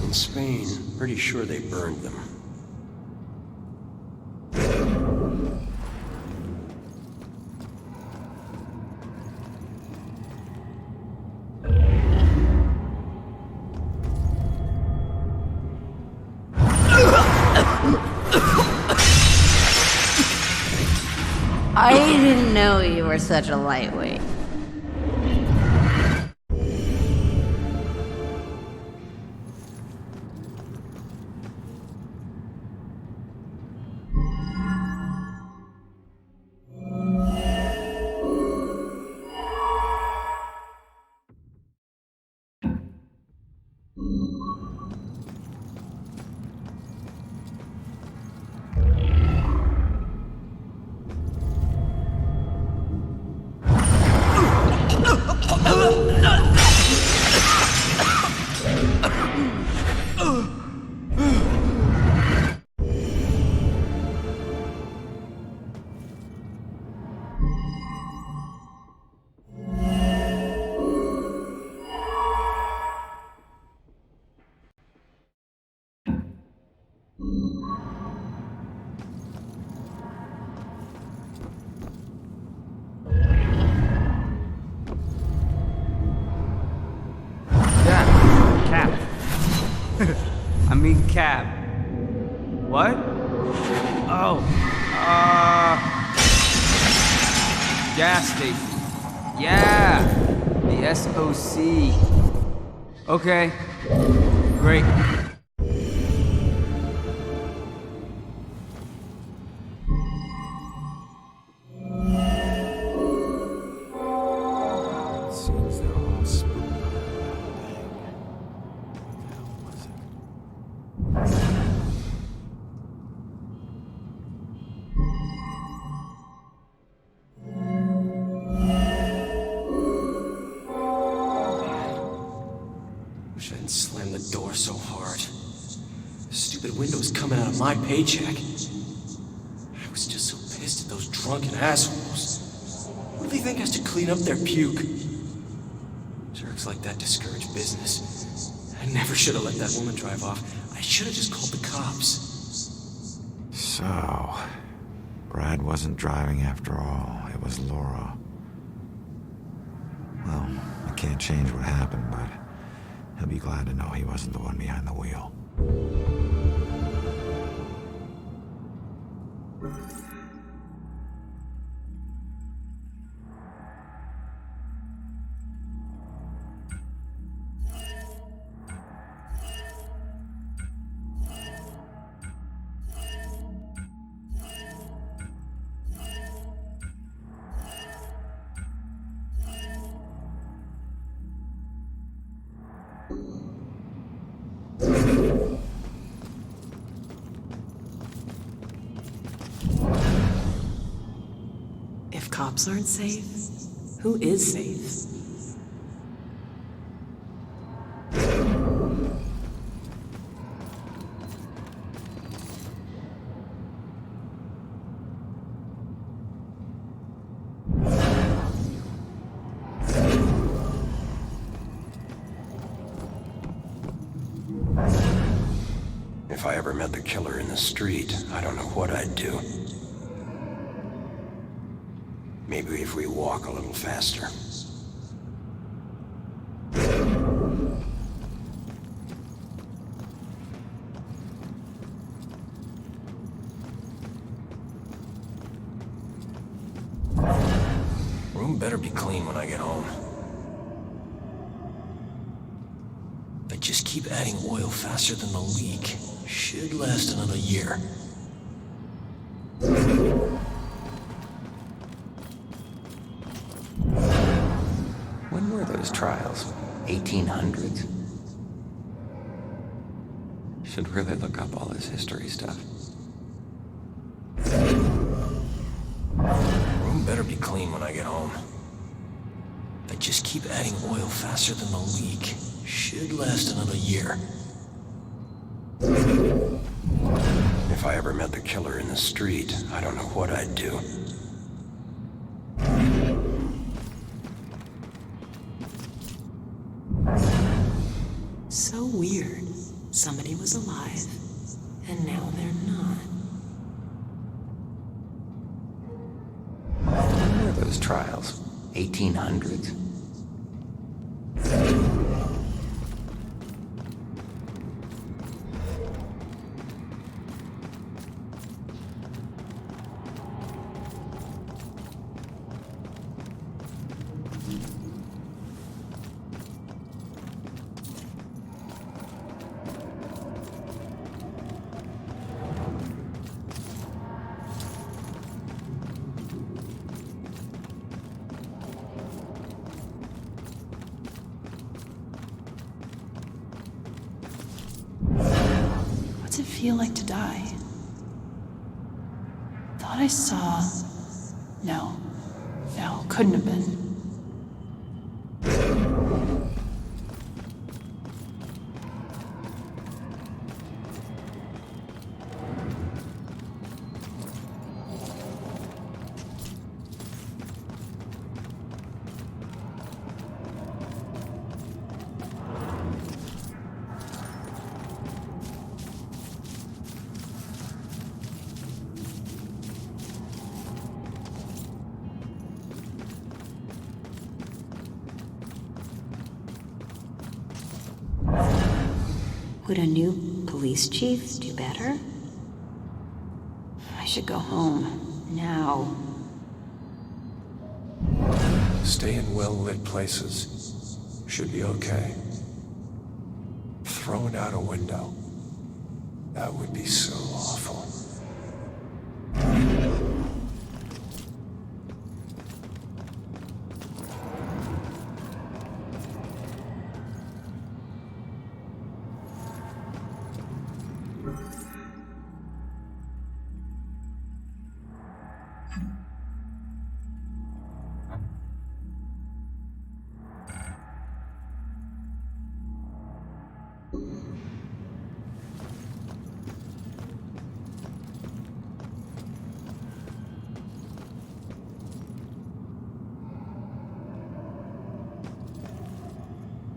In Spain, pretty sure they burned them. I didn't know you were such a lightweight. I mean cab. What? Oh, gas station. Yeah, the SOC. Okay, great. Seems they're all spooked. Wish I hadn't slammed the door so hard. The stupid window's coming out of my paycheck. I was just so pissed at those drunken assholes. What do they think has to clean up their puke? Jerks like that discourage business. I never should have let that woman drive off. I should have just called the cops. So, Brad wasn't driving after all. It was Laura. Well, I can't change what happened, but he'll be glad to know he wasn't the one behind the wheel. cops aren't safe, who is safe? If I ever met the killer in the street, I don't know what I'd do. Maybe if we walk a little faster. Room better be clean when I get home. If I just keep adding oil faster than the leak, should last another year. When were those trials? 1800s? Should really look up all this history stuff. Room better be clean when I get home. If I just keep adding oil faster than the leak, should last another year. If I ever met the killer in the street, I don't know what I'd do. So weird. Somebody was alive, and now they're not. When were those trials? 1800s? What's it feel like to die? Thought I saw... No, couldn't have been. Would a new police chief do better? I should go home. Now. Stay in well-lit places. Should be okay. Thrown out a window. That would be so awful.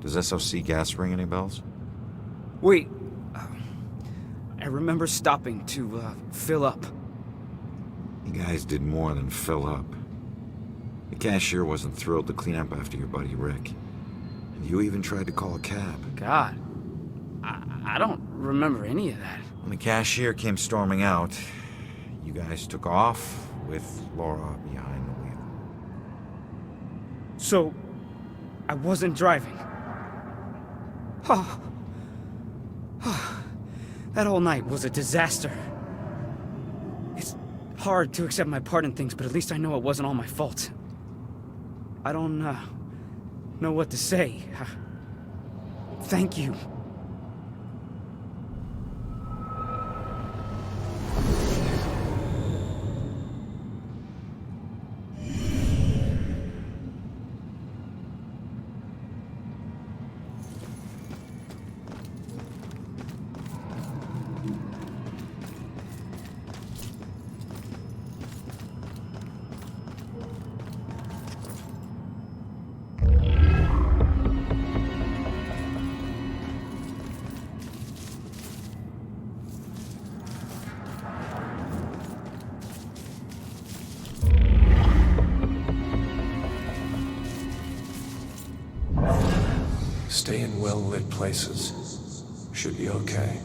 Does SOC gas ring any bells? Wait. I remember stopping to, fill up. You guys did more than fill up. The cashier wasn't thrilled to clean up after your buddy Rick. And you even tried to call a cab. God. I don't remember any of that. When the cashier came storming out, you guys took off with Laura behind the wheel. So, I wasn't driving. That whole night was a disaster. It's hard to accept my part in things, but at least I know it wasn't all my fault. I don't know what to say. Thank you. Stay in well-lit places. Should be okay.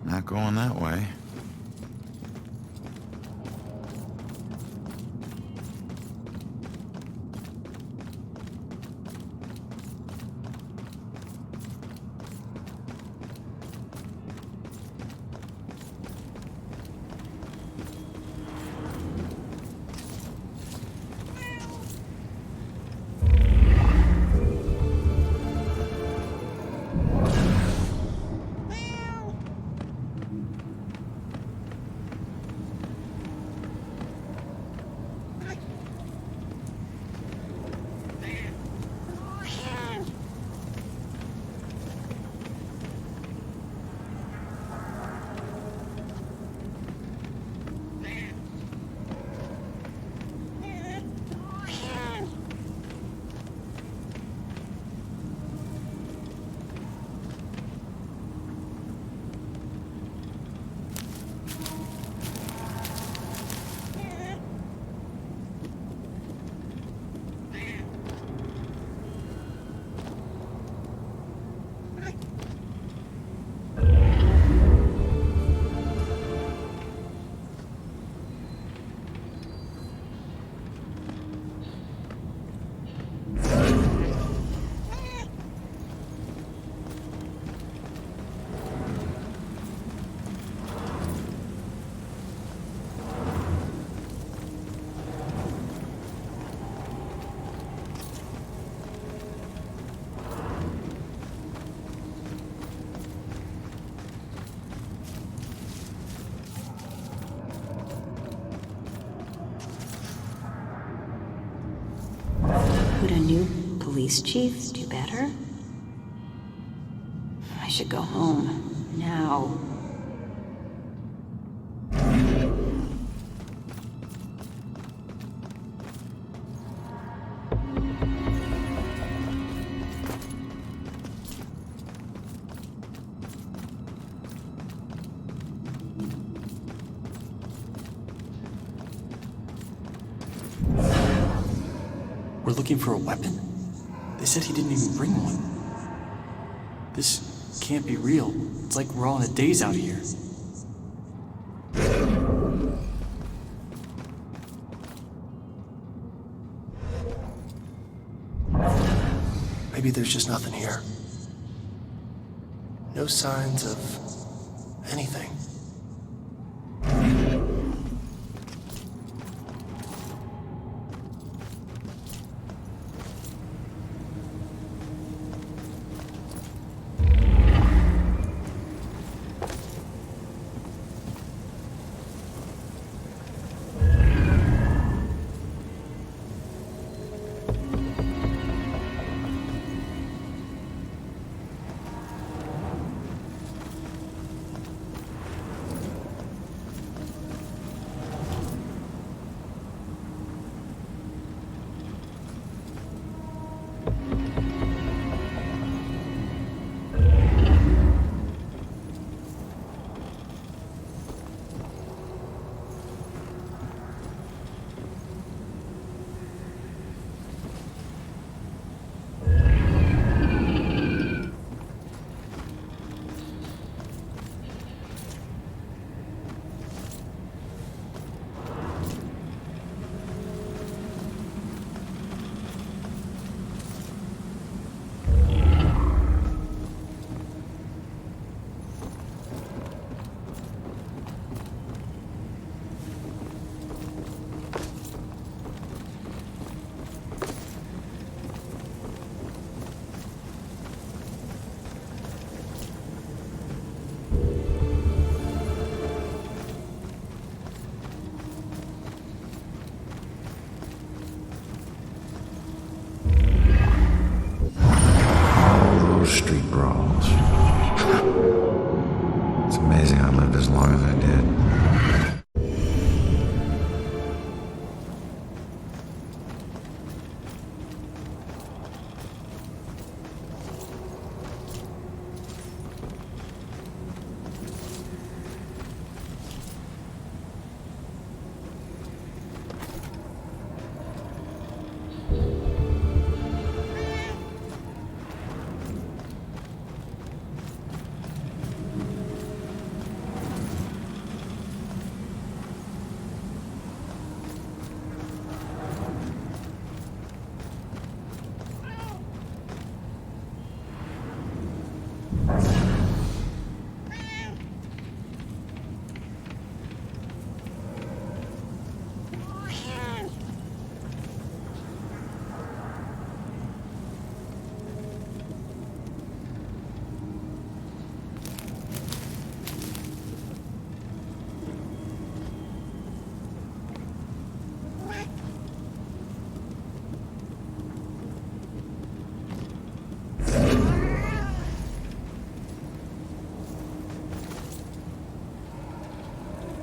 Not going that way. Would a new police chief do better? I should go home. Now. We're looking for a weapon? They said he didn't even bring one. This can't be real. It's like we're all in a daze out here. Maybe there's just nothing here. No signs of anything. long as I did.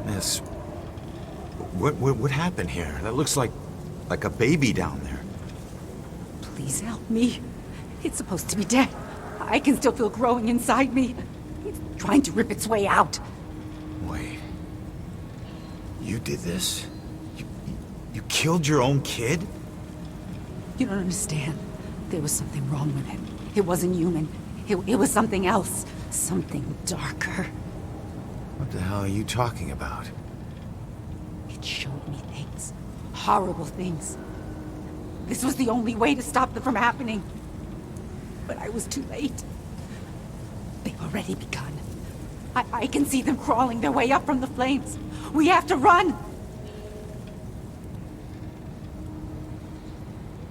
Miss, what happened here? That looks like a baby down there. Please help me. It's supposed to be dead. I can still feel growing inside me. It's trying to rip its way out. Wait. You did this? You killed your own kid? You don't understand. There was something wrong with it. It wasn't human. It was something else. Something darker. What the hell are you talking about? It showed me things. Horrible things. This was the only way to stop them from happening. But I was too late. They've already begun. I can see them crawling their way up from the flames. We have to run!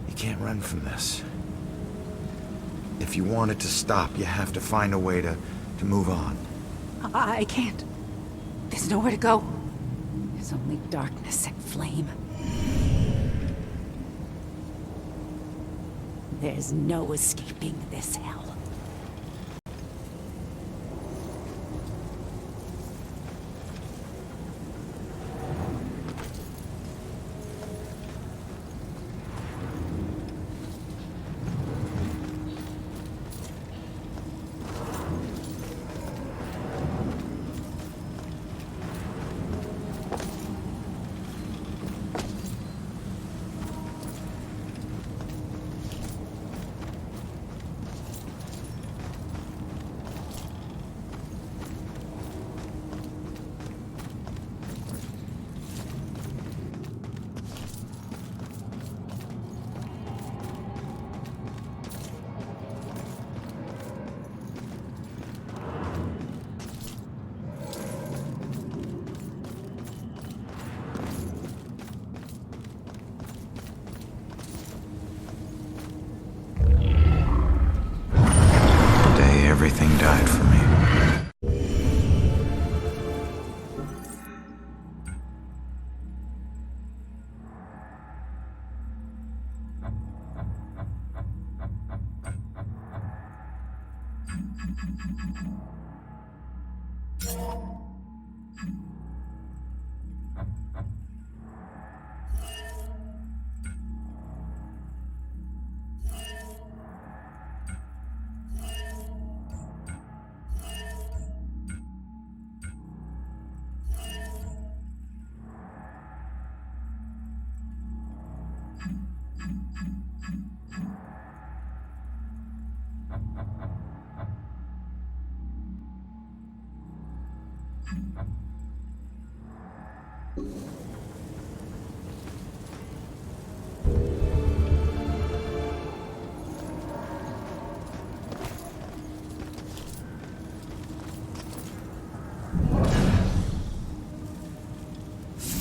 You can't run from this. If you want it to stop, you have to find a way to move on. I can't. There's nowhere to go. There's only darkness and flame. There's no escaping this hell. Everything died for me.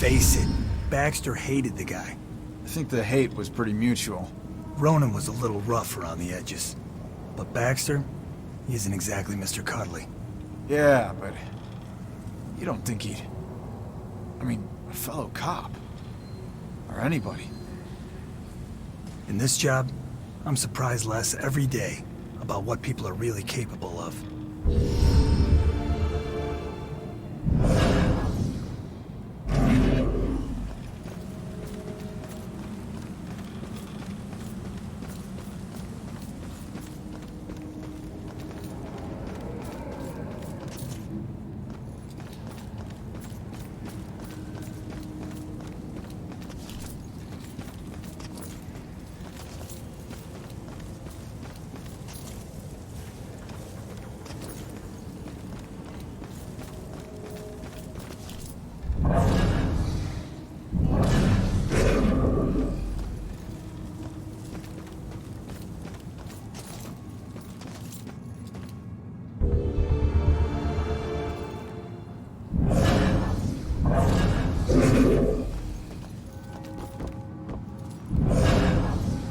Face it, Baxter hated the guy. I think the hate was pretty mutual. Ronan was a little rough around the edges. But Baxter, he isn't exactly Mr. Cuddly. Yeah, but you don't think he'd... I mean, a fellow cop. Or anybody. In this job, I'm surprised less every day about what people are really capable of.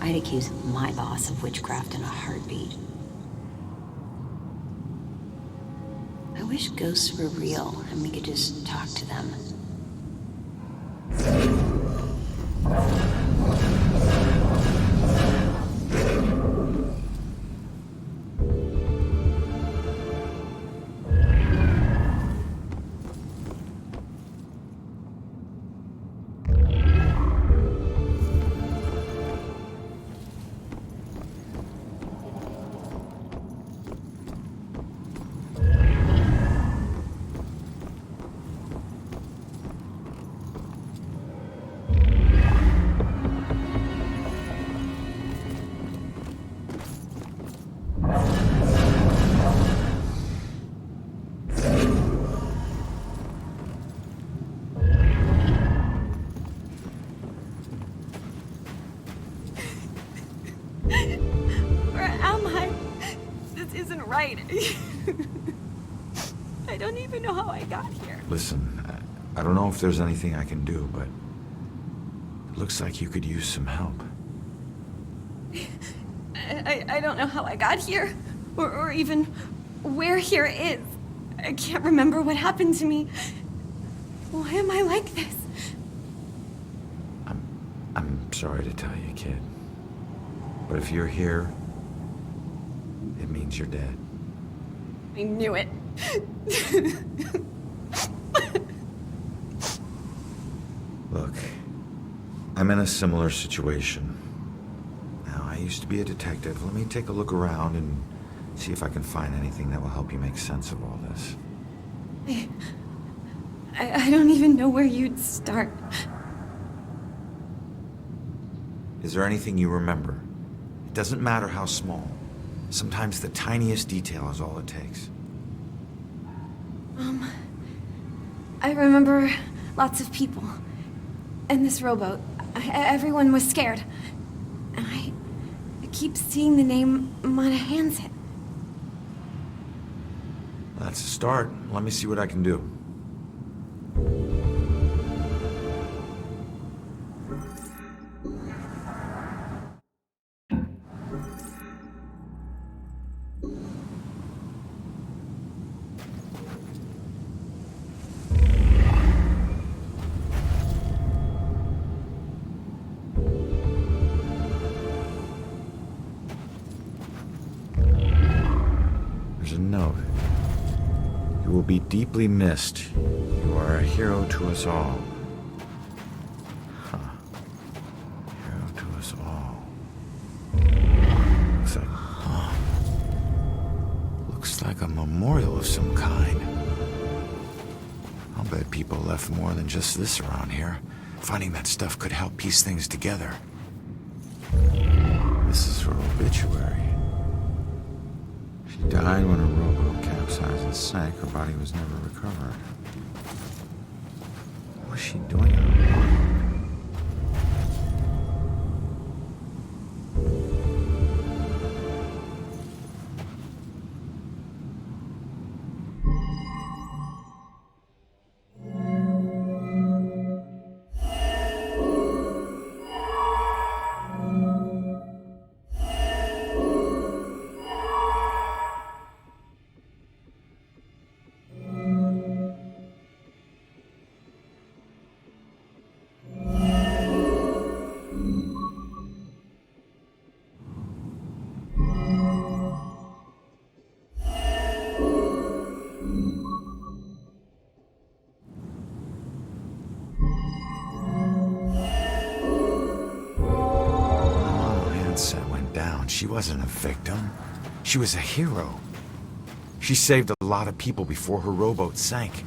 I'd accuse my boss of witchcraft in a heartbeat. I wish ghosts were real and we could just talk to them. Where am I? This isn't right. I don't even know how I got here. Listen, I don't know if there's anything I can do, but it looks like you could use some help. I don't know how I got here, or even where here is. I can't remember what happened to me. Why am I like this? I'm sorry to tell you, kid. But if you're here, it means you're dead. I knew it. Look, I'm in a similar situation. Now, I used to be a detective. Let me take a look around and see if I can find anything that will help you make sense of all this. I don't even know where you'd start. Is there anything you remember? It doesn't matter how small. Sometimes the tiniest detail is all it takes. I remember lots of people. And this rowboat. Everyone was scared. And I keep seeing the name Monahanset. That's a start. Let me see what I can do. There's a note. You will be deeply missed. You are a hero to us all. Huh. Hero to us all. Looks like a memorial of some kind. I'll bet people left more than just this around here. Finding that stuff could help piece things together. This is her obituary. She died when her rowboat capsized and sank. Her body was never recovered. What was she doing on her boat? She wasn't a victim. She was a hero. She saved a lot of people before her rowboat sank.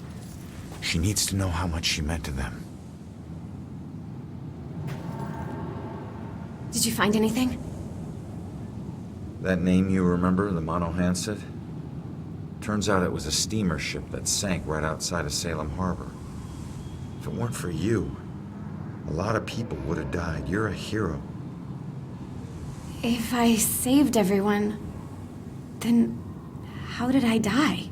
She needs to know how much she meant to them. Did you find anything? That name you remember, the Monahanset? Turns out it was a steamer ship that sank right outside of Salem Harbor. If it weren't for you, a lot of people would have died. You're a hero. If I saved everyone, then how did I die?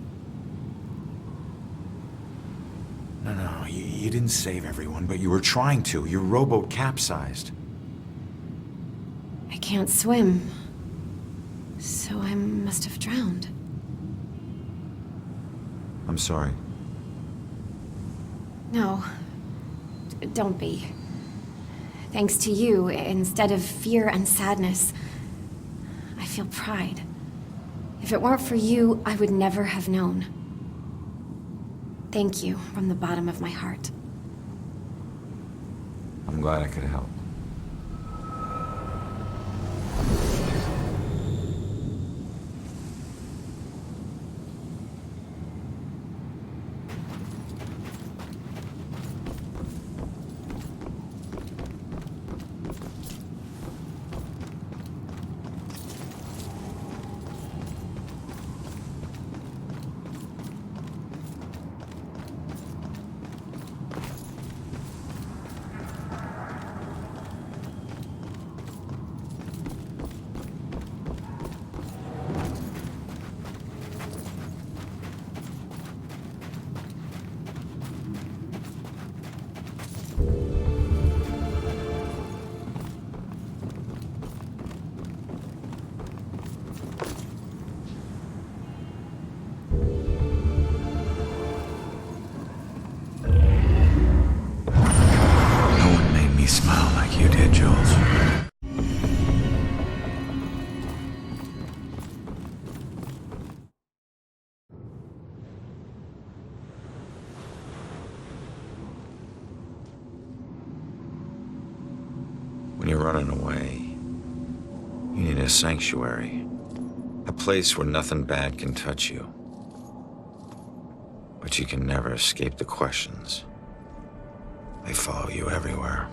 No, you didn't save everyone, but you were trying to. Your rowboat capsized. I can't swim, so I must have drowned. I'm sorry. No, don't be. Thanks to you, instead of fear and sadness, I feel pride. If it weren't for you, I would never have known. Thank you from the bottom of my heart. I'm glad I could help. Smile like you did, Jules. When you're running away, you need a sanctuary. A place where nothing bad can touch you. But you can never escape the questions. They follow you everywhere.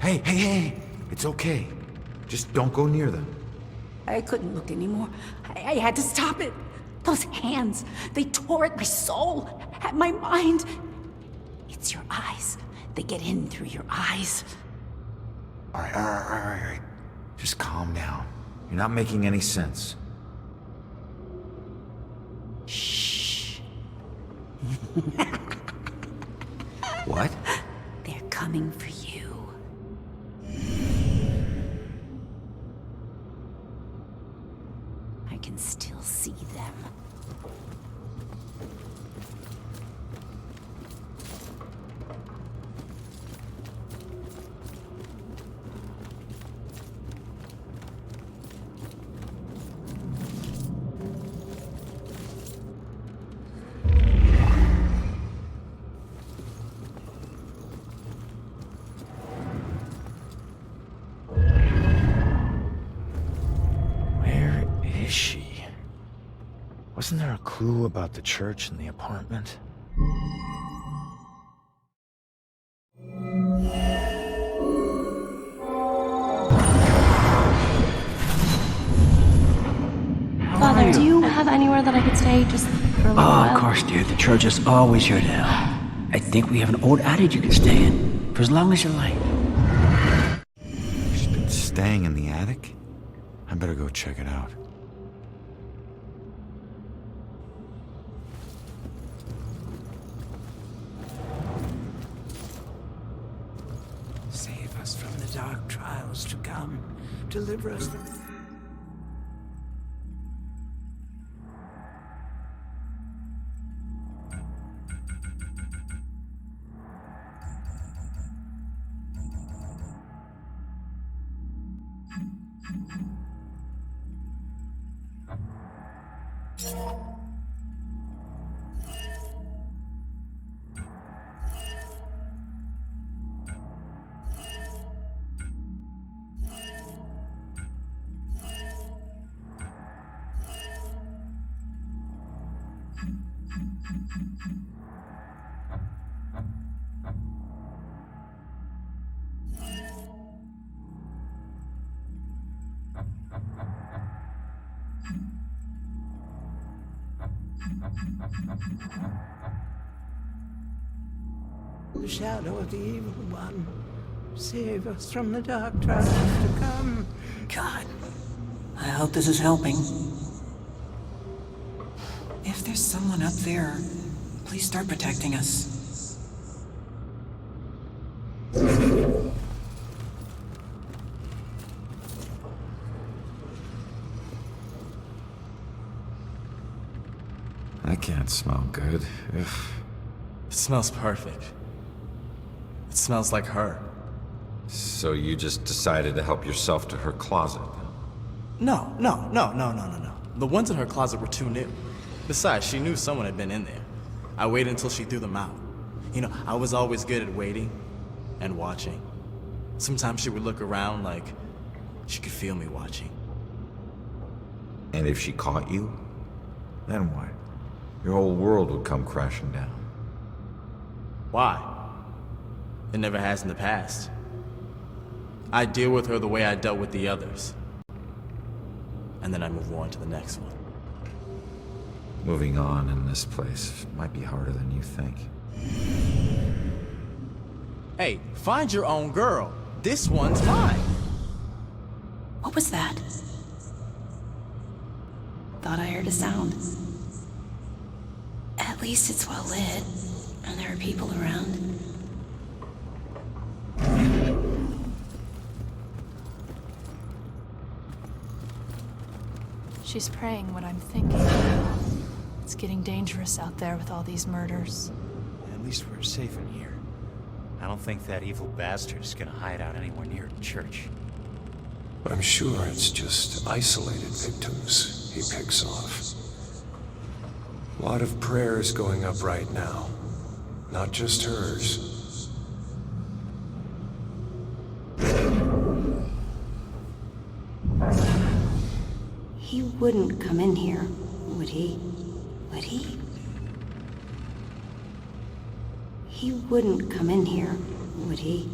Hey, it's okay. Just don't go near them. I couldn't look anymore. I had to stop it. Those hands, they tore at my soul, at my mind. It's your eyes. They get in through your eyes. All right. Just calm down. You're not making any sense. Shh. What? They're coming for you. I can still see them. Wasn't there a clue about the church in the apartment? Father, you. Do you have anywhere that I could stay just for a little Oh, while? of course, dear. The church is always your to help. I think we have an old attic you can stay in for as long as you like. She's been staying in the attic? I better go check it out. Save us from the dark trials to come. Deliver us from... The shadow of the evil one. Save us from the dark trials to come. God, I hope this is helping. If there's someone up there, please start protecting us. That can't smell good. Ugh. It smells perfect. It smells like her. So you just decided to help yourself to her closet? No. The ones in her closet were too new. Besides, she knew someone had been in there. I waited until she threw them out. You know, I was always good at waiting and watching. Sometimes she would look around like she could feel me watching. And if she caught you, then what? Your whole world would come crashing down. Why? It never has in the past. I deal with her the way I dealt with the others. And then I move on to the next one. Moving on in this place might be harder than you think. Hey, find your own girl. This one's mine. What was that? Thought I heard a sound. At least it's well lit, and there are people around. She's praying what I'm thinking. It's getting dangerous out there with all these murders. At least we're safe in here. I don't think that evil bastard is gonna hide out anywhere near the church. I'm sure it's just isolated victims he picks off. A lot of prayers going up right now. Not just hers. He wouldn't come in here, would he? Would he? He wouldn't come in here, would he?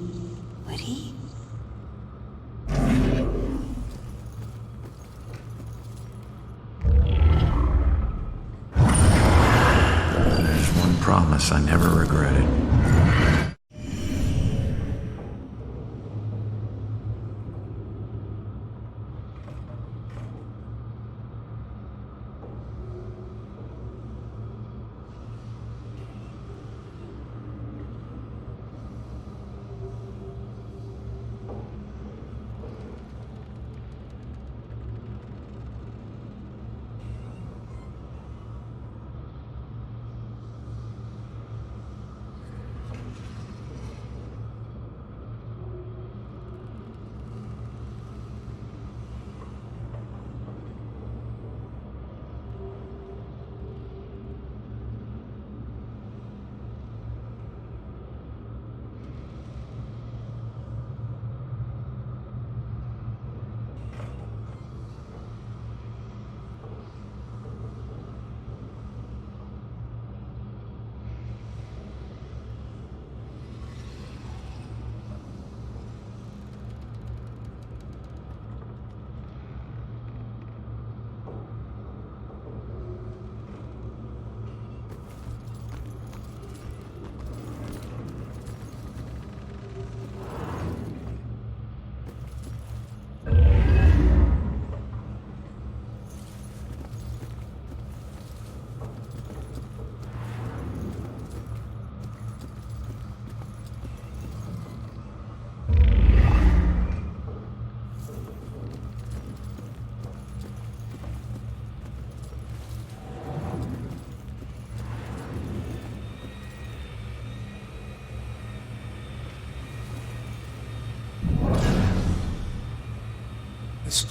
Would he? There's one promise I never regretted.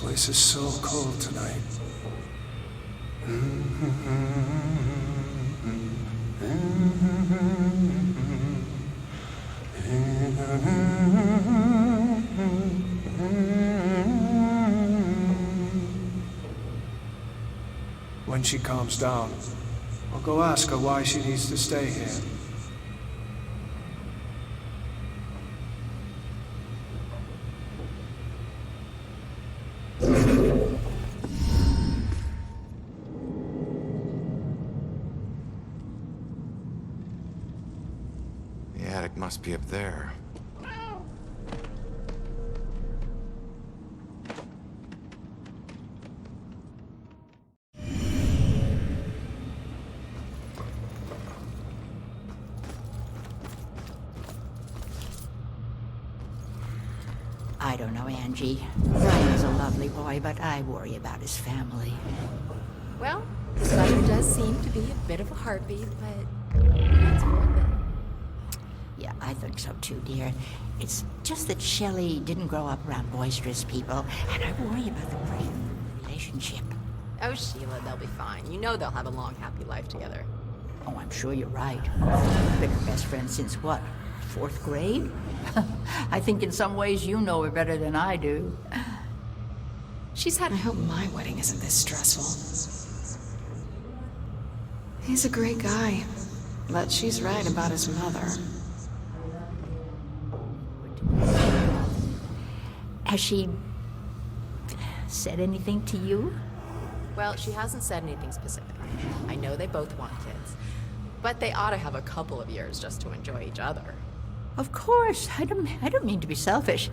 place is so cold tonight. When she calms down, I'll go ask her why she needs to stay here. The attic must be up there. I don't know, Angie. Ryan's a lovely boy, but I worry about his family. Well, his mother does seem to be a bit of a heartbeat, but that's more than... Yeah, I think so too, dear. It's just that Shelley didn't grow up around boisterous people, and I worry about the pressure of the relationship. Oh, Sheila, they'll be fine. You know they'll have a long, happy life together. Oh, I'm sure you're right. Been her best friend since what? 4th grade? I think in some ways you know her better than I do. She's had... I hope my wedding isn't this stressful. He's a great guy, but she's right about his mother. Has she said anything to you? Well, she hasn't said anything specific. I know they both want kids, but they ought to have a couple of years just to enjoy each other. Of course. I don't mean to be selfish.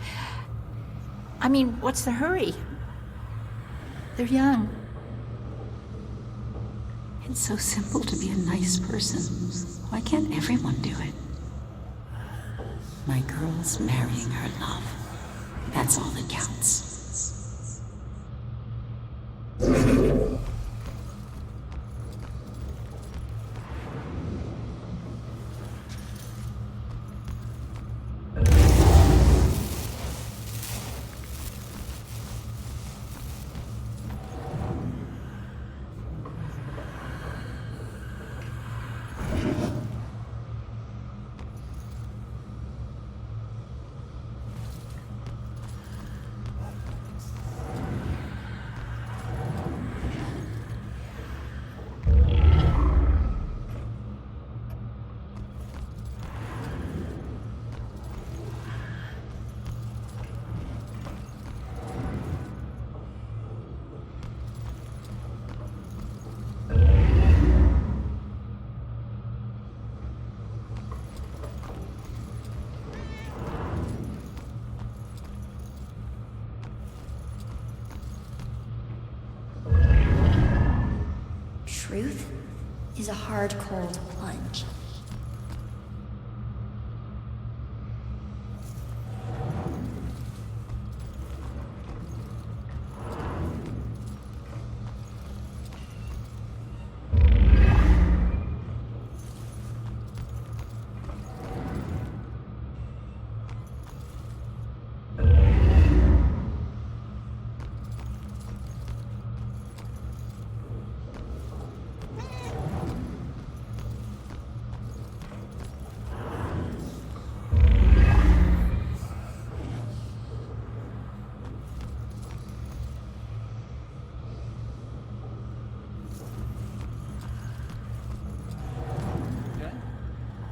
I mean, what's the hurry? They're young. It's so simple to be a nice person. Why can't everyone do it? My girl's marrying her love. That's all that counts. Truth is a hard, cold plunge.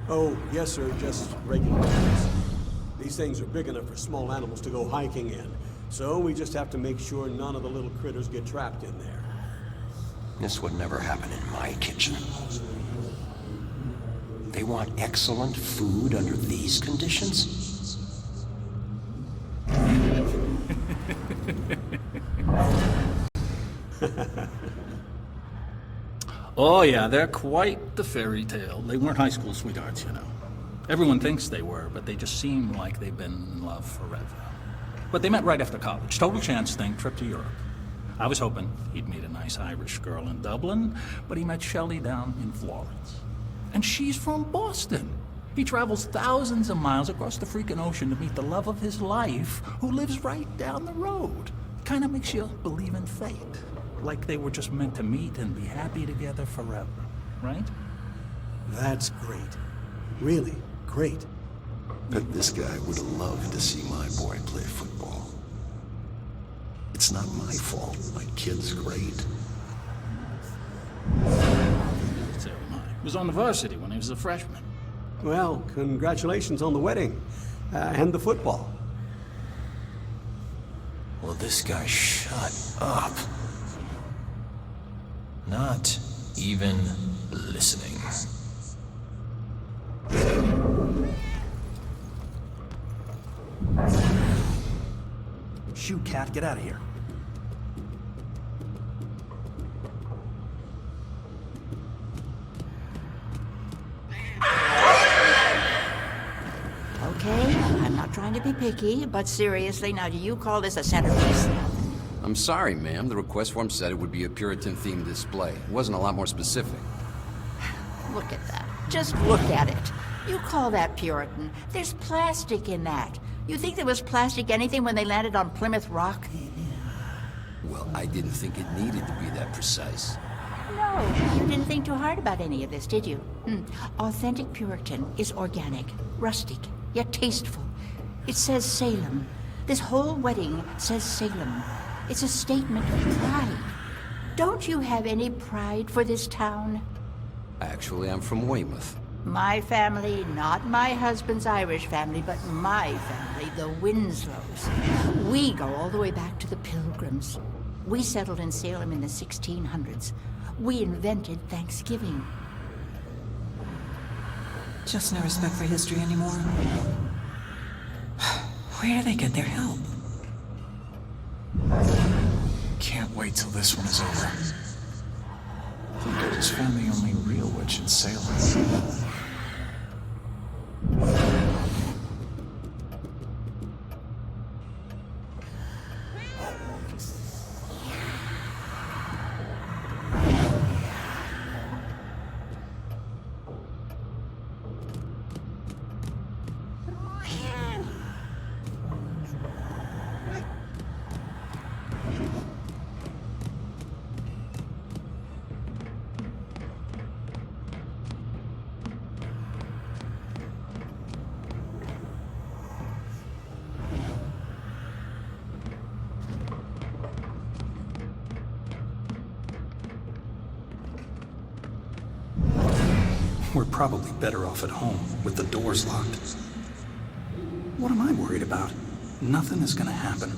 Oh, yes, sir, just regular ones. These things are big enough for small animals to go hiking in, so we just have to make sure none of the little critters get trapped in there. This would never happen in my kitchen. They want excellent food under these conditions? Oh, yeah, they're quite the fairy tale. They weren't high school sweethearts, you know. Everyone thinks they were, but they just seem like they've been in love forever. But they met right after college. Total chance thing, trip to Europe. I was hoping he'd meet a nice Irish girl in Dublin, but he met Shelley down in Florence. And she's from Boston. He travels thousands of miles across the freaking ocean to meet the love of his life, who lives right down the road. Kind of makes you believe in fate. Like they were just meant to meet and be happy together forever, right? That's great. Really great. Bet this guy would have loved to see my boy play football. It's not my fault. My kid's great. So am I. He was on the varsity when he was a freshman. Well, congratulations on the wedding. And the football. Will this guy shut up? Not even listening. Shoot, Cat, get out of here. Okay, I'm not trying to be picky, but seriously, now do you call this a centerpiece? I'm sorry, ma'am. The request form said it would be a Puritan-themed display. It wasn't a lot more specific. Look at that. Just look at it. You call that Puritan? There's plastic in that. You think there was plastic anything when they landed on Plymouth Rock? Well, I didn't think it needed to be that precise. No, you didn't think too hard about any of this, did you? Authentic Puritan is organic, rustic, yet tasteful. It says Salem. This whole wedding says Salem. It's a statement of pride. Don't you have any pride for this town? Actually, I'm from Weymouth. My family, not my husband's Irish family, but my family, the Winslows. We go all the way back to the Pilgrims. We settled in Salem in the 1600s. We invented Thanksgiving. Just no respect for history anymore. Where do they get their help? Can't wait till this one is over. I think I just found the only real witch in Salem. We're probably better off at home, with the doors locked. What am I worried about? Nothing is gonna happen.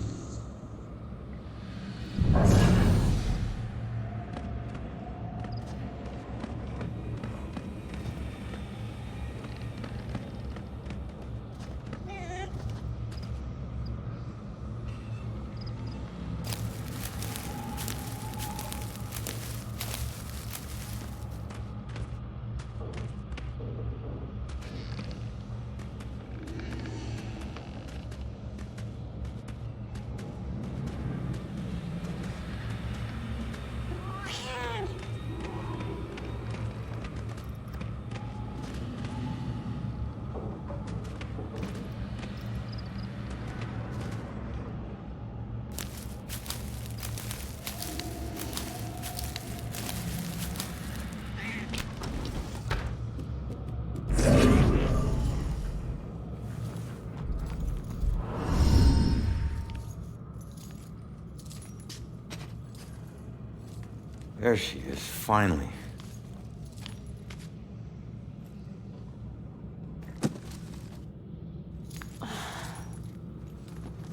There she is, finally.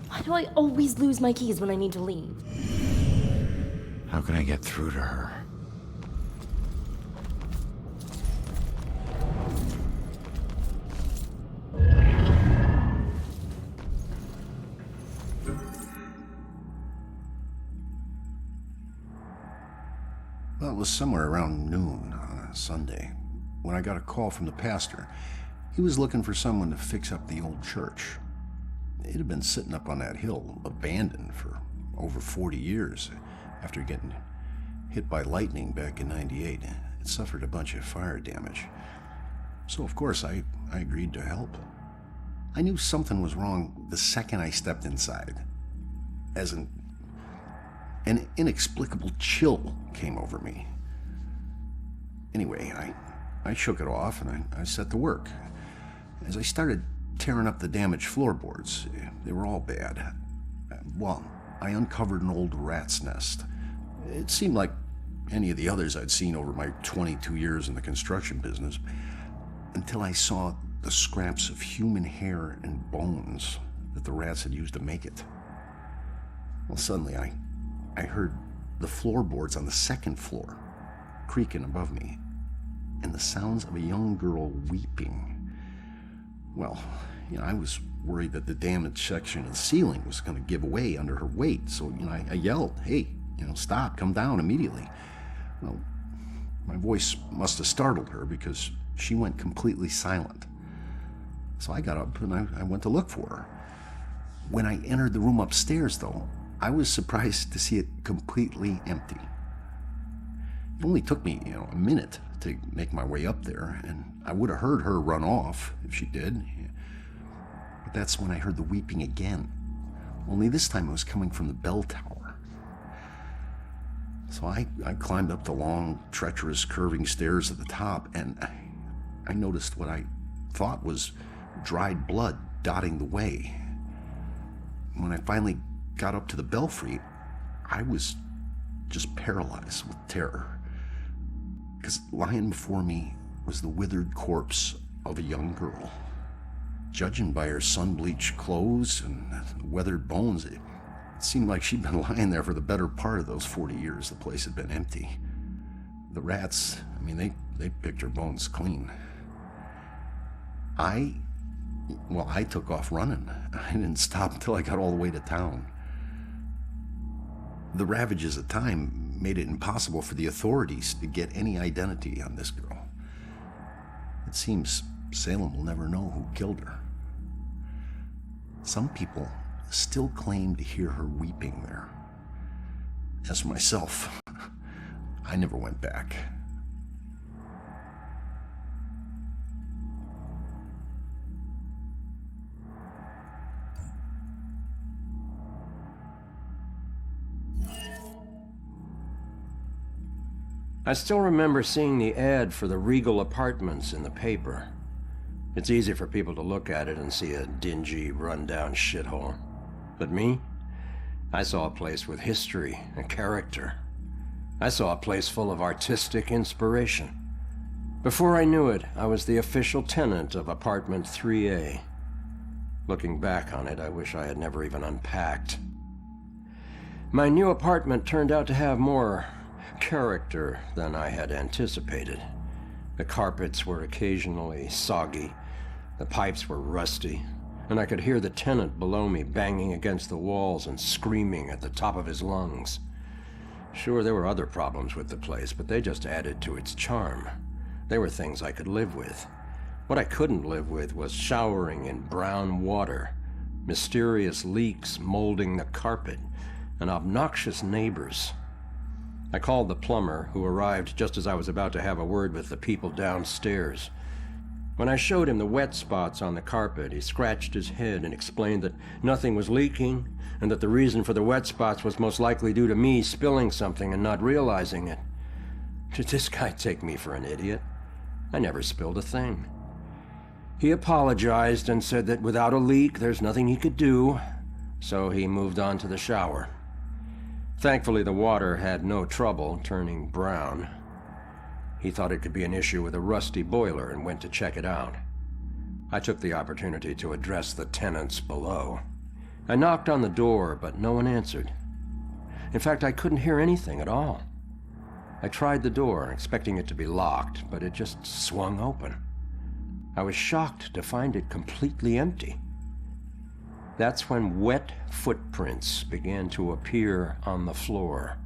Why do I always lose my keys when I need to leave? How can I get through to her? Well, it was somewhere around noon on a Sunday when I got a call from the pastor. He was looking for someone to fix up the old church. It had been sitting up on that hill, abandoned for over 40 years after getting hit by lightning back in '98. It suffered a bunch of fire damage. So, of course, I agreed to help. I knew something was wrong the second I stepped inside. As in, An inexplicable chill came over me. Anyway, I shook it off and I set to work. As I started tearing up the damaged floorboards, they were all bad. Well, I uncovered an old rat's nest. It seemed like any of the others I'd seen over my 22 years in the construction business, until I saw the scraps of human hair and bones that the rats had used to make it. Well, suddenly I heard the floorboards on the second floor creaking above me, and the sounds of a young girl weeping. Well, I was worried that the damaged section of the ceiling was going to give way under her weight, so I yelled, "Hey, stop, come down immediately." Well, my voice must have startled her because she went completely silent. So I got up and I went to look for her. When I entered the room upstairs, though, I was surprised to see it completely empty. It only took me, a minute to make my way up there, and I would have heard her run off if she did. But that's when I heard the weeping again. Only this time it was coming from the bell tower. So I climbed up the long, treacherous, curving stairs at the top, and I noticed what I thought was dried blood dotting the way. When I finally got up to the belfry, I was just paralyzed with terror. Because lying before me was the withered corpse of a young girl. Judging by her sun-bleached clothes and weathered bones, it seemed like she'd been lying there for the better part of those 40 years the place had been empty. The rats, they picked her bones clean. I took off running. I didn't stop until I got all the way to town. The ravages of time made it impossible for the authorities to get any identity on this girl. It seems Salem will never know who killed her. Some people still claim to hear her weeping there. As for myself, I never went back. I still remember seeing the ad for the Regal Apartments in the paper. It's easy for people to look at it and see a dingy, run-down shithole. But me? I saw a place with history and character. I saw a place full of artistic inspiration. Before I knew it, I was the official tenant of apartment 3A. Looking back on it, I wish I had never even unpacked. My new apartment turned out to have more character than I had anticipated. The carpets were occasionally soggy, the pipes were rusty, and I could hear the tenant below me banging against the walls and screaming at the top of his lungs. Sure, there were other problems with the place, but they just added to its charm. They were things I could live with. What I couldn't live with was showering in brown water, mysterious leaks molding the carpet, and obnoxious neighbors. I called the plumber, who arrived just as I was about to have a word with the people downstairs. When I showed him the wet spots on the carpet, he scratched his head and explained that nothing was leaking, and that the reason for the wet spots was most likely due to me spilling something and not realizing it. Did this guy take me for an idiot? I never spilled a thing. He apologized and said that without a leak, there's nothing he could do, so he moved on to the shower. Thankfully, the water had no trouble turning brown. He thought it could be an issue with a rusty boiler and went to check it out. I took the opportunity to address the tenants below. I knocked on the door, but no one answered. In fact, I couldn't hear anything at all. I tried the door, expecting it to be locked, but it just swung open. I was shocked to find it completely empty. That's when wet footprints began to appear on the floor.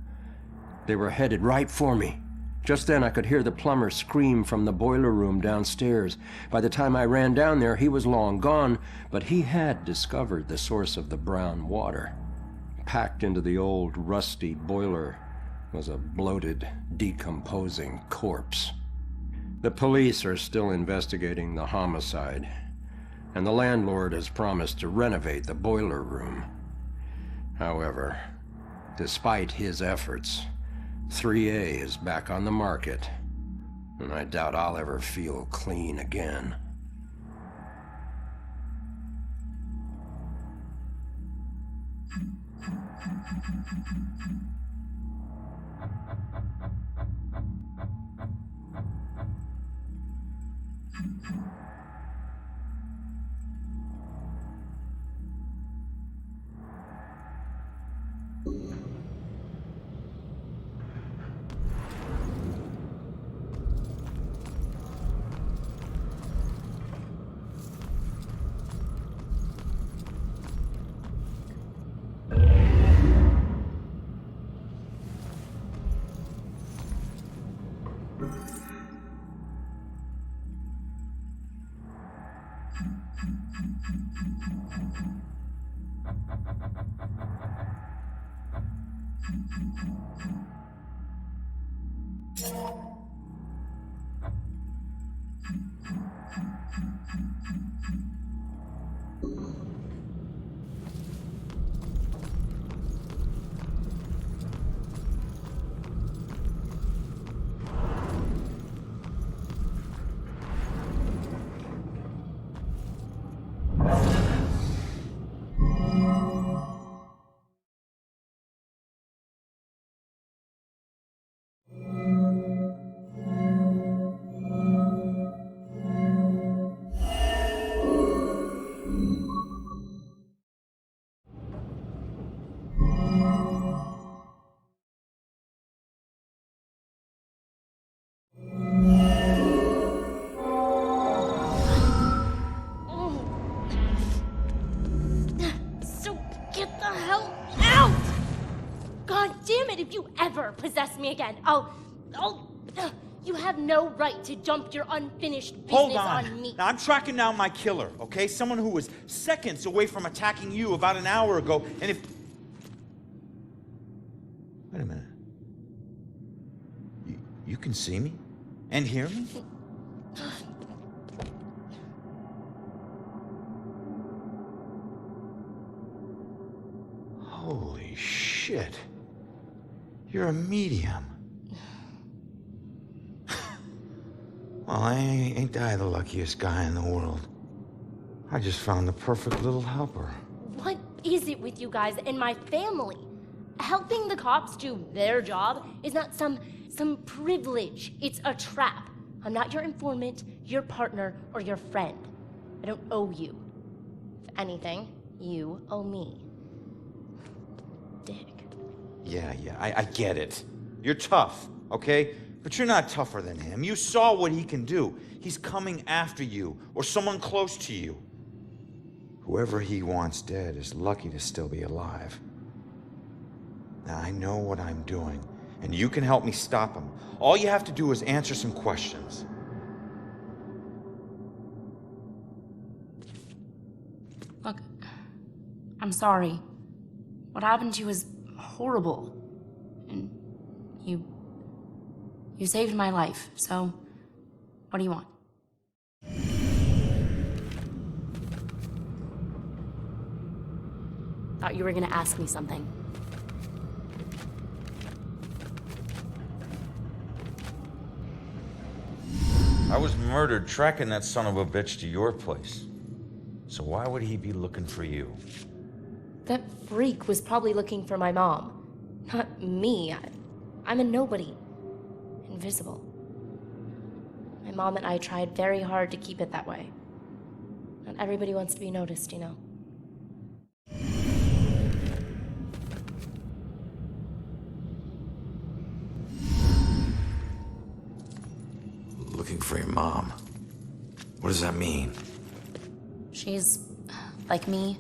They were headed right for me. Just then I could hear the plumber scream from the boiler room downstairs. By the time I ran down there, he was long gone, but he had discovered the source of the brown water. Packed into the old, rusty boiler was a bloated, decomposing corpse. The police are still investigating the homicide, and the landlord has promised to renovate the boiler room. However, Despite his efforts, 3A is back on the market, and I doubt I'll ever feel clean again. If you ever possess me again, you have no right to dump your unfinished business on me. Now, I'm tracking down my killer, okay? Someone who was seconds away from attacking you about an hour ago, and if... Wait a minute. You can see me? And hear me? Holy shit. You're a medium. Well, ain't I the luckiest guy in the world? I just found the perfect little helper. What is it with you guys and my family? Helping the cops do their job is not some privilege. It's a trap. I'm not your informant, your partner, or your friend. I don't owe you. If anything, you owe me. Dick. Yeah, I get it. You're tough, okay? But you're not tougher than him. You saw what he can do. He's coming after you, or someone close to you. Whoever he wants dead is lucky to still be alive. Now, I know what I'm doing, and you can help me stop him. All you have to do is answer some questions. Look, I'm sorry. What happened to you is horrible. And you saved my life, so what do you want? Thought you were gonna ask me something. I was murdered tracking that son of a bitch to your place. So why would he be looking for you? That freak was probably looking for my mom. Not me. I'm a nobody. Invisible. My mom and I tried very hard to keep it that way. Not everybody wants to be noticed, you know. Looking for your mom. What does that mean? She's like me,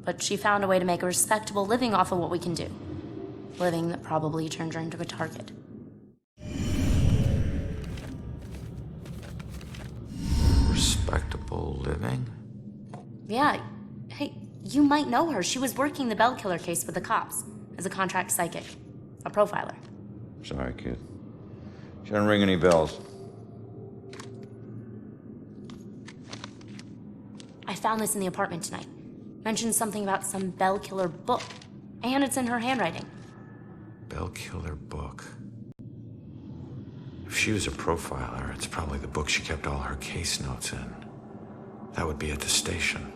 but she found a way to make a respectable living off of what we can do. Living that probably turned her into a target. Respectable living? Yeah. Hey, you might know her. She was working the Bell Killer case with the cops as a contract psychic. A profiler. Sorry, kid. She doesn't ring any bells. I found this in the apartment tonight. Mentioned something about some Bell Killer book. And it's in her handwriting. Bell Killer book. If she was a profiler, it's probably the book she kept all her case notes in. That would be at the station.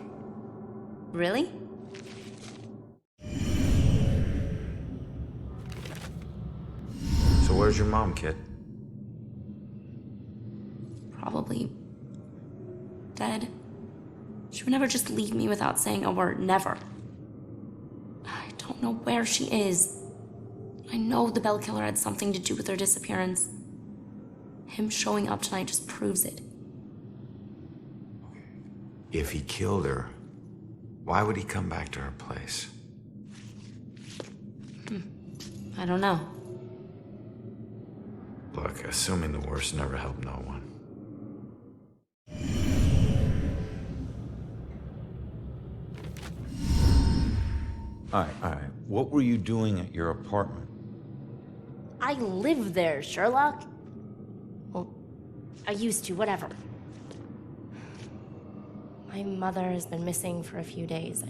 Really? So where's your mom, kid? Probably dead. She would never just leave me without saying a word. Never. I don't know where she is. I know the Bell Killer had something to do with her disappearance. Him showing up tonight just proves it. If he killed her, why would he come back to her place? I don't know. Look, assuming the worst never helped no one. All right. What were you doing at your apartment? I live there, Sherlock. Well, I used to, whatever. My mother has been missing for a few days.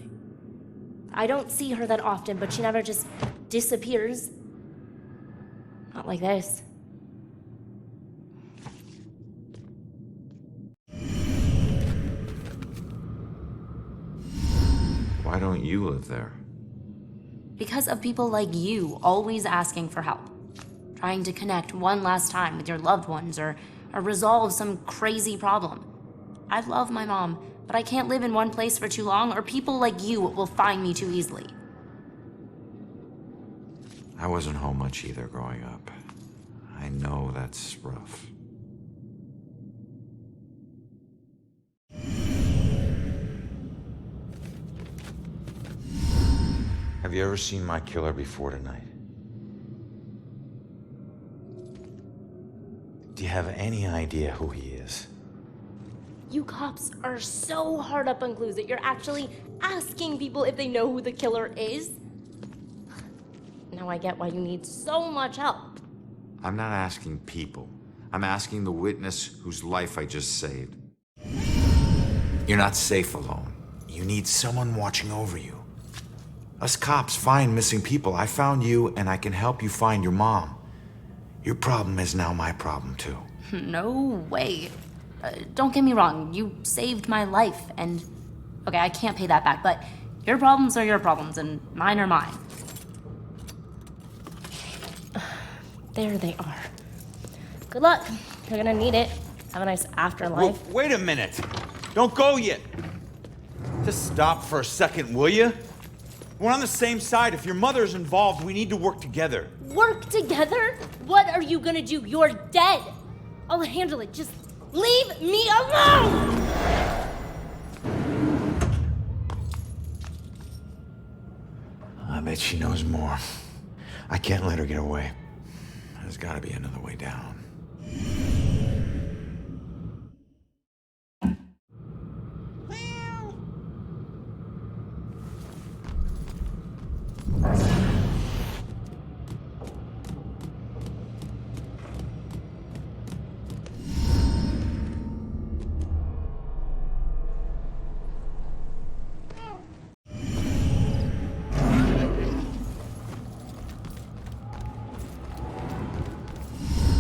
I don't see her that often, but she never just disappears. Not like this. Why don't you live there? Because of people like you always asking for help. Trying to connect one last time with your loved ones or resolve some crazy problem. I love my mom, but I can't live in one place for too long or people like you will find me too easily. I wasn't home much either growing up. I know that's rough. Have you ever seen my killer before tonight? Do you have any idea who he is? You cops are so hard up on clues that you're actually asking people if they know who the killer is. Now I get why you need so much help. I'm not asking people. I'm asking the witness whose life I just saved. You're not safe alone. You need someone watching over you. Us cops find missing people. I found you, and I can help you find your mom. Your problem is now my problem, too. No way. Don't get me wrong, you saved my life, and... Okay, I can't pay that back, but your problems are your problems, and mine are mine. There they are. Good luck. You're gonna need it. Have a nice afterlife. Whoa, wait a minute. Don't go yet. Just stop for a second, will you? We're on the same side. If your mother's involved, we need to work together. Work together? What are you gonna do? You're dead. I'll handle it. Just leave me alone! I bet she knows more. I can't let her get away. There's gotta be another way down.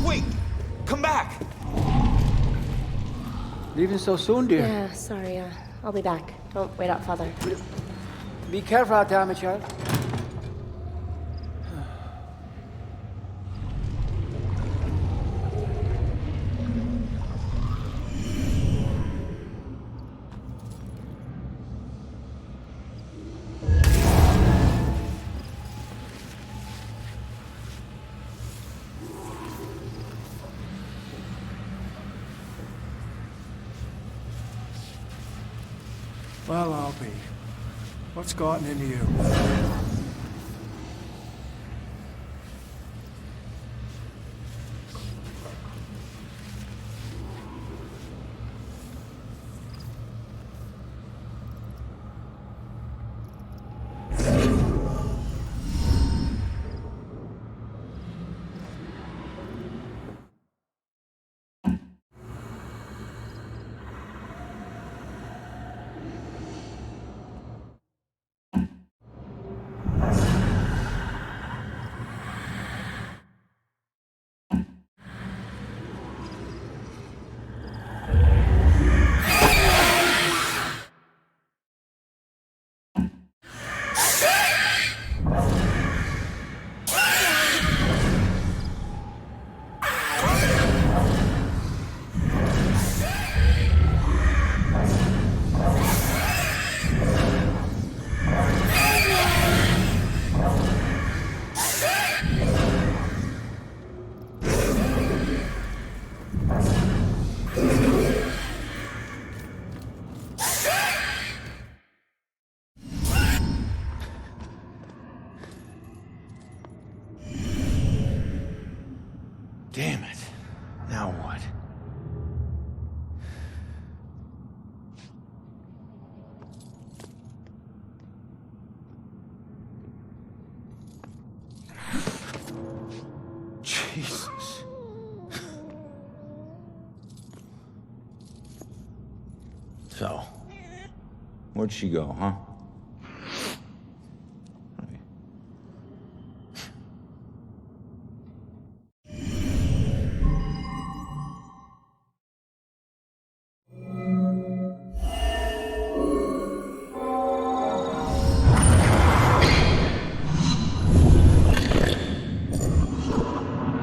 Wait! Come back! Leaving so soon, dear? Yeah, sorry. I'll be back. Don't wait out, Father. Be careful out there, my child. Well, I'll be. What's gotten into you? Damn it. Now what? Jesus. So, where'd she go, huh?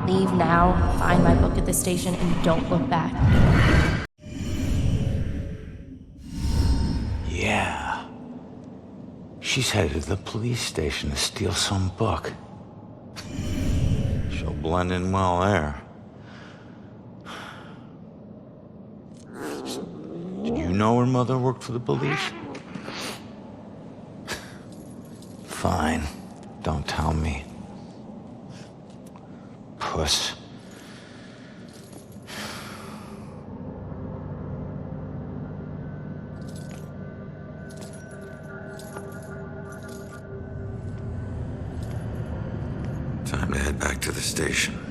Leave now, find my book at the station, and don't look back. Yeah. She's headed to the police station to steal some book. She'll blend in well there. Did you know her mother worked for the police? Fine. Don't tell me. Puss. Time to head back to the station.